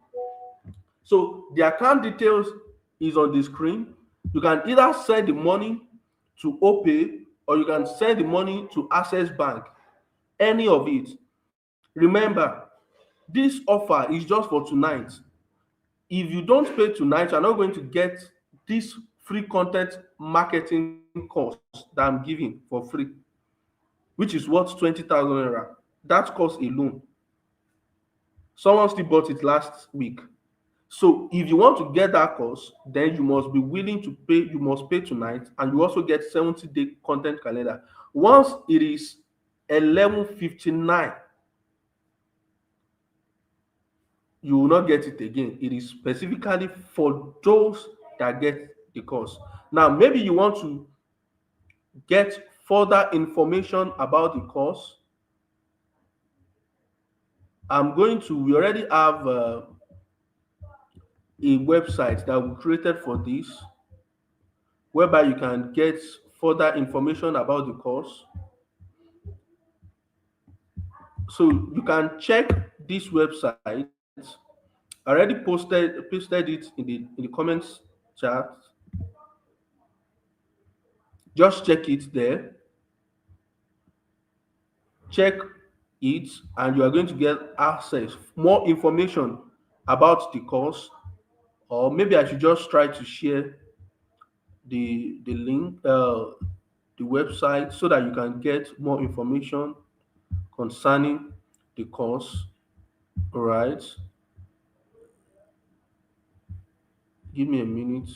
So the account details is on the screen. You can either send the money to OPay or you can send the money to Access Bank, any of it. Remember, this offer is just for tonight. If you don't pay tonight, you're not going to get this free content marketing course that I'm giving for free, which is worth 20,000 naira. That course alone, someone still bought it last week. So if you want to get that course, then you must be willing to pay. You must pay tonight, and you also get 70-day content calendar. Once it is 11:59, you will not get it again. It is specifically for those that get the course. Now, maybe you want to get further information about the course. We already have a website that we created for this, whereby you can get further information about the course. So you can check this website. I already pasted it in the comments chat. Just check it there. Check it, and you are going to get access, more information about the course. Or maybe I should just try to share the link, the website, so that you can get more information concerning the course. All right, give me a minute.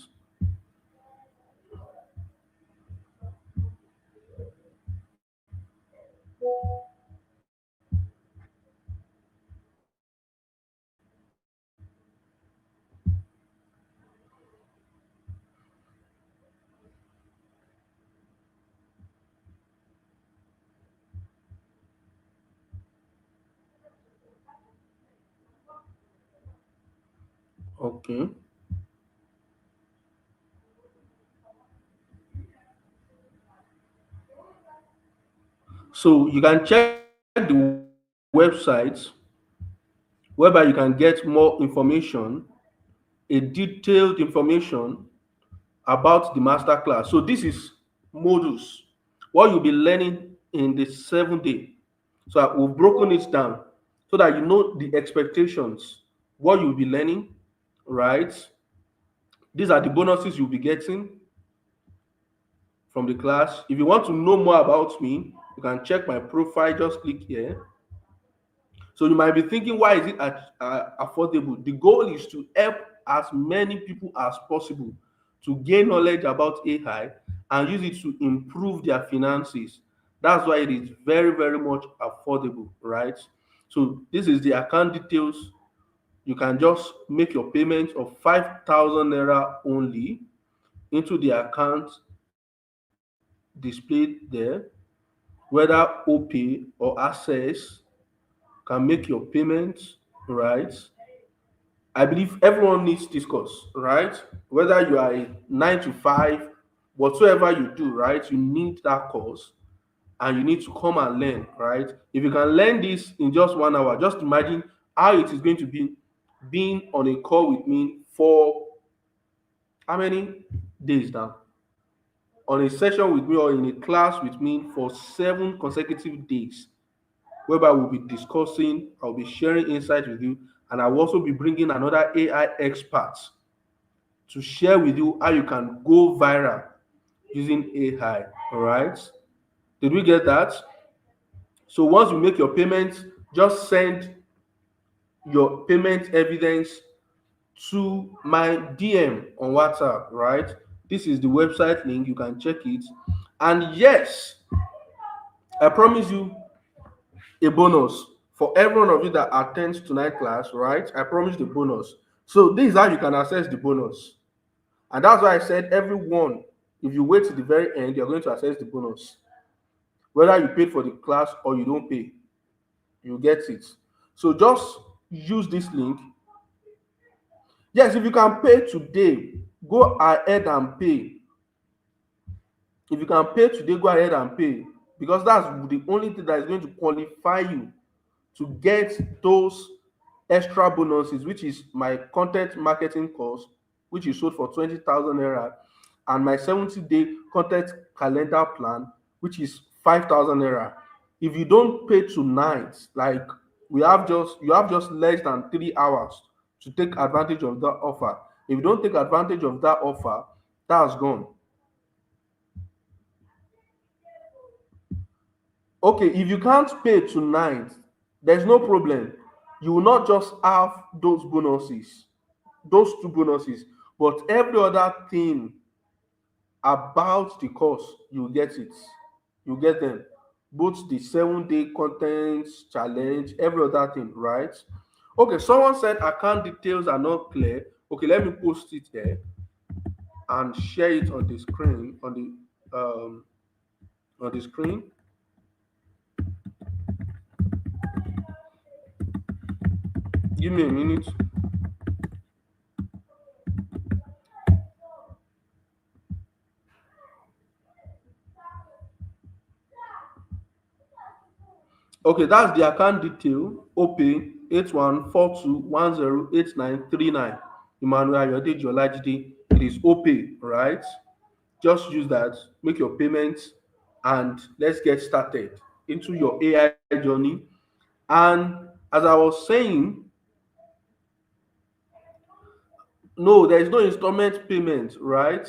Okay, so you can check the website, whereby you can get more information, a detailed information about the masterclass. So this is modules, what you'll be learning in the 7 day. So we've broken it down so that you know the expectations, what you'll be learning, right? These are the bonuses you'll be getting from the class. If you want to know more about me, you can check my profile, just click here. So you might be thinking, why is it affordable? The goal is to help as many people as possible to gain knowledge about AI and use it to improve their finances. That's why it is very, very much affordable, right? So this is the account details. You can just make your payment of 5,000 naira only into the account displayed there, whether OPay or Access can make your payments, right? I believe everyone needs this course, right? Whether you are a 9 to 5, whatsoever you do, right? You need that course and you need to come and learn, right? If you can learn this in just 1 hour, just imagine how it is going to be being on a call with me for how many days now? On a session with me or in a class with me for 7 consecutive days, whereby we'll be discussing, I'll be sharing insights with you, and I'll also be bringing another AI expert to share with you how you can go viral using AI. All right? Did we get that? So once you make your payment, just send your payment evidence to my DM on WhatsApp, right? This is the website link, you can check it. And yes, I promise you a bonus for every one of you that attends tonight class, right? I promise the bonus. So this is how you can access the bonus. And that's why I said everyone, if you wait to the very end, you're going to access the bonus. Whether you paid for the class or you don't pay, you get it. So just use this link. Yes, if you can pay today, go ahead and pay. If you can pay today, go ahead and pay, because that's the only thing that is going to qualify you to get those extra bonuses, which is my content marketing course, which is sold for 20,000 naira, and my 70-day content calendar plan, which is 5,000 naira. If you don't pay tonight, like you have just less than 3 hours to take advantage of that offer. If you don't take advantage of that offer, that's gone. Okay, if you can't pay tonight, there's no problem. You will not just have those bonuses, those two bonuses, but every other thing about the course, you get it. You get them. Both the 7 day content challenge, every other thing, right? Okay, someone said account details are not clear. Okay, let me post it there and share it on the screen, on the screen. Give me a minute. Okay, that's the account detail. OPay 8142108939. Emmanuel Ayodeji Olajide. It is OPay, right? Just use that, make your payments, and let's get started into your AI journey. And as I was saying, no, there is no installment payment, right?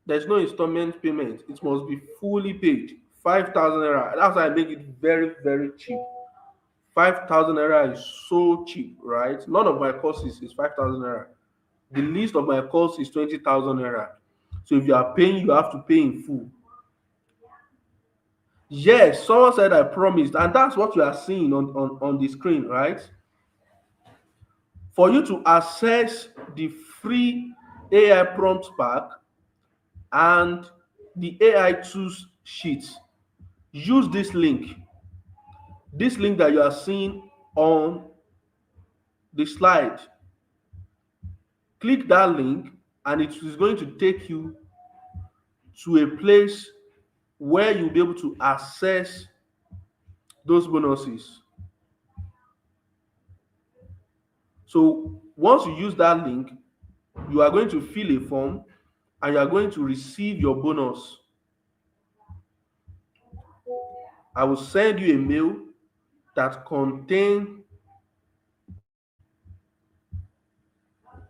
There's no installment payment. It must be fully paid. 5,000 naira. That's why I make it very, very cheap. 5,000 naira is so cheap, right? None of my courses is 5,000 naira. The least of my course is 20,000 naira. So if you are paying, you have to pay in full. Yes, someone said I promised, and that's what you are seeing on the screen, right? For you to access the free AI prompt pack and the AI tools sheet, use this link that you are seeing on the slide. Click that link and it is going to take you to a place where you'll be able to access those bonuses. So once you use that link, you are going to fill a form and you are going to receive your bonus. I will send you a mail that contain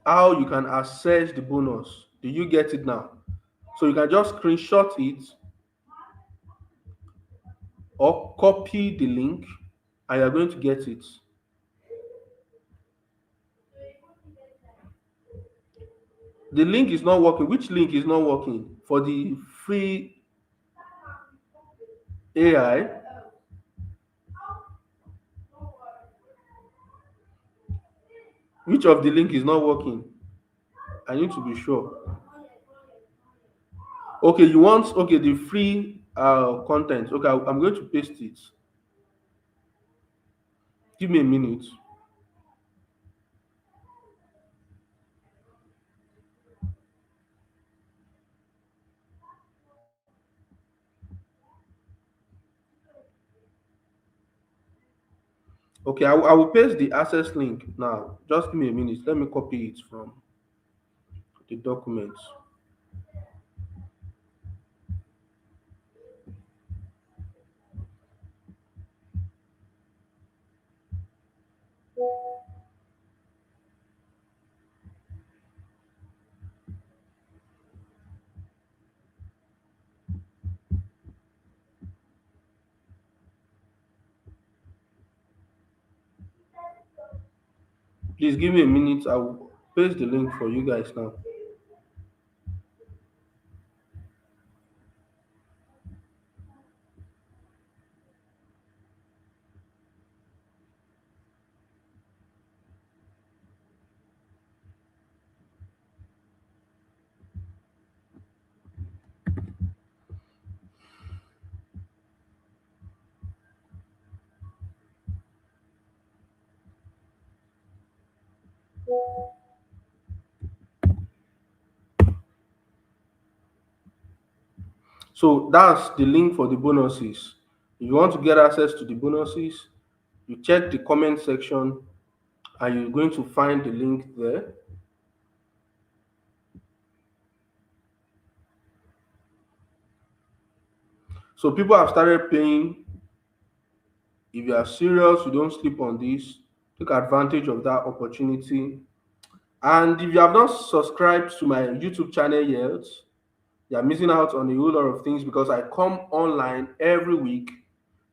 how you can access the bonus. Do you get it now? So you can just screenshot it or copy the link and you're going to get it. The link is not working. Which link is not working? For the free AI, which of the link is not working? I need to be sure. Okay, you want okay the free content. Okay, I'm going to paste it. Give me a minute. Okay, I will paste the access link now. Just give me a minute. Let me copy it from the documents. Please give me a minute. I will paste the link for you guys now. So that's the link for the bonuses. If you want to get access to the bonuses, you check the comment section and you're going to find the link there. So people have started paying. If you are serious, you don't sleep on this, take advantage of that opportunity. And if you have not subscribed to my YouTube channel yet, you are missing out on a whole lot of things because I come online every week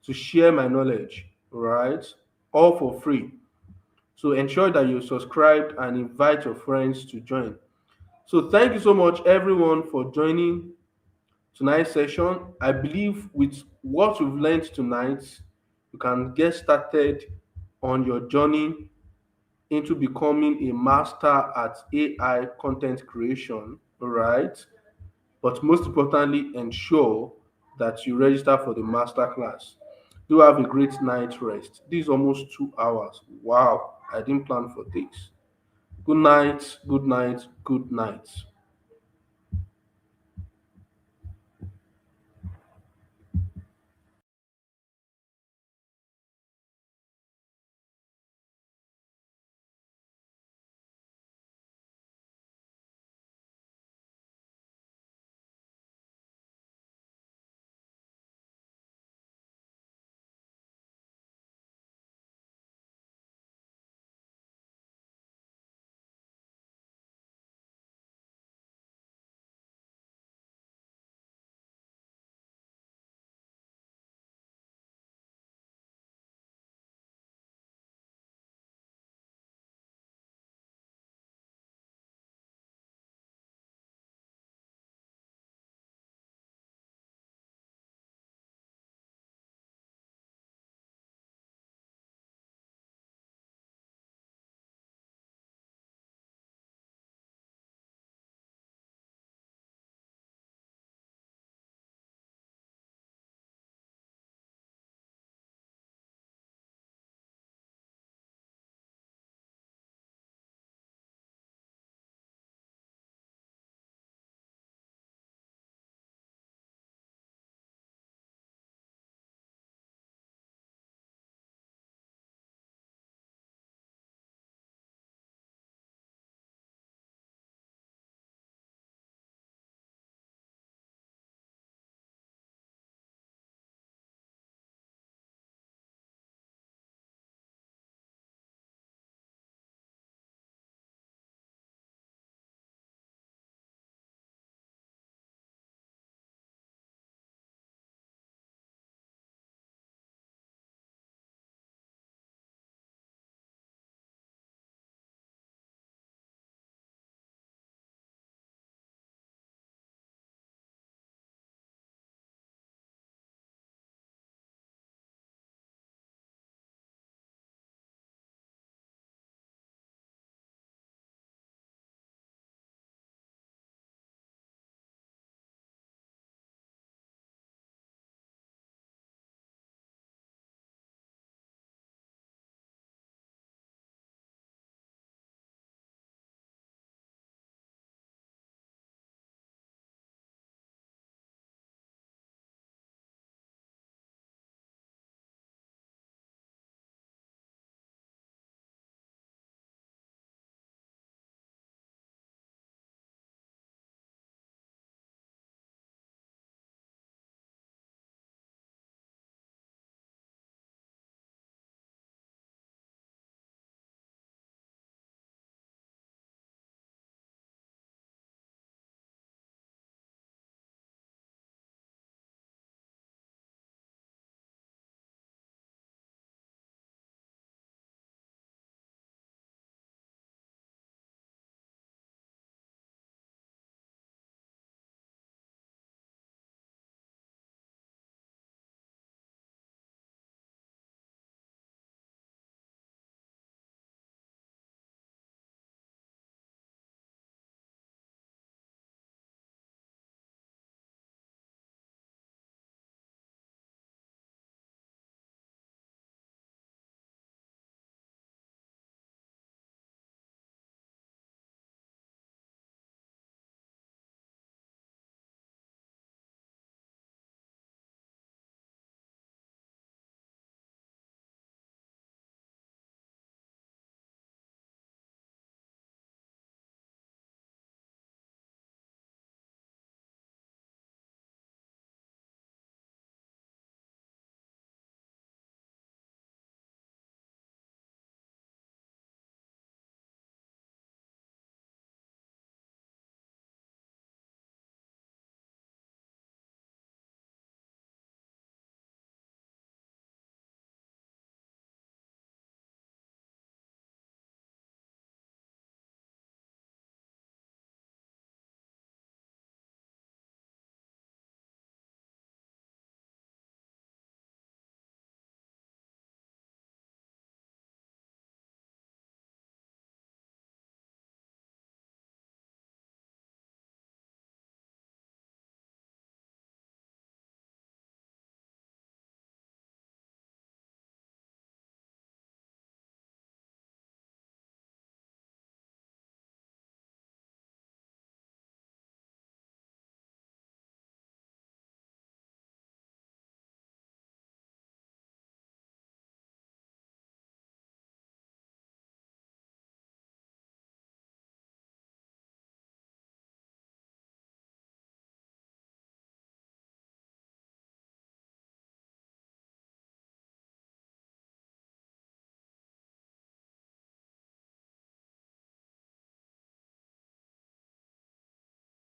to share my knowledge, right? All for free. So ensure that you're subscribed and invite your friends to join. So thank you so much, everyone, for joining tonight's session. I believe with what we've learned tonight, you can get started on your journey into becoming a master at AI content creation, all right? But most importantly, ensure that you register for the master class. Do have a great night rest. This is almost 2 hours. Wow, I didn't plan for this. Good night, good night, good night.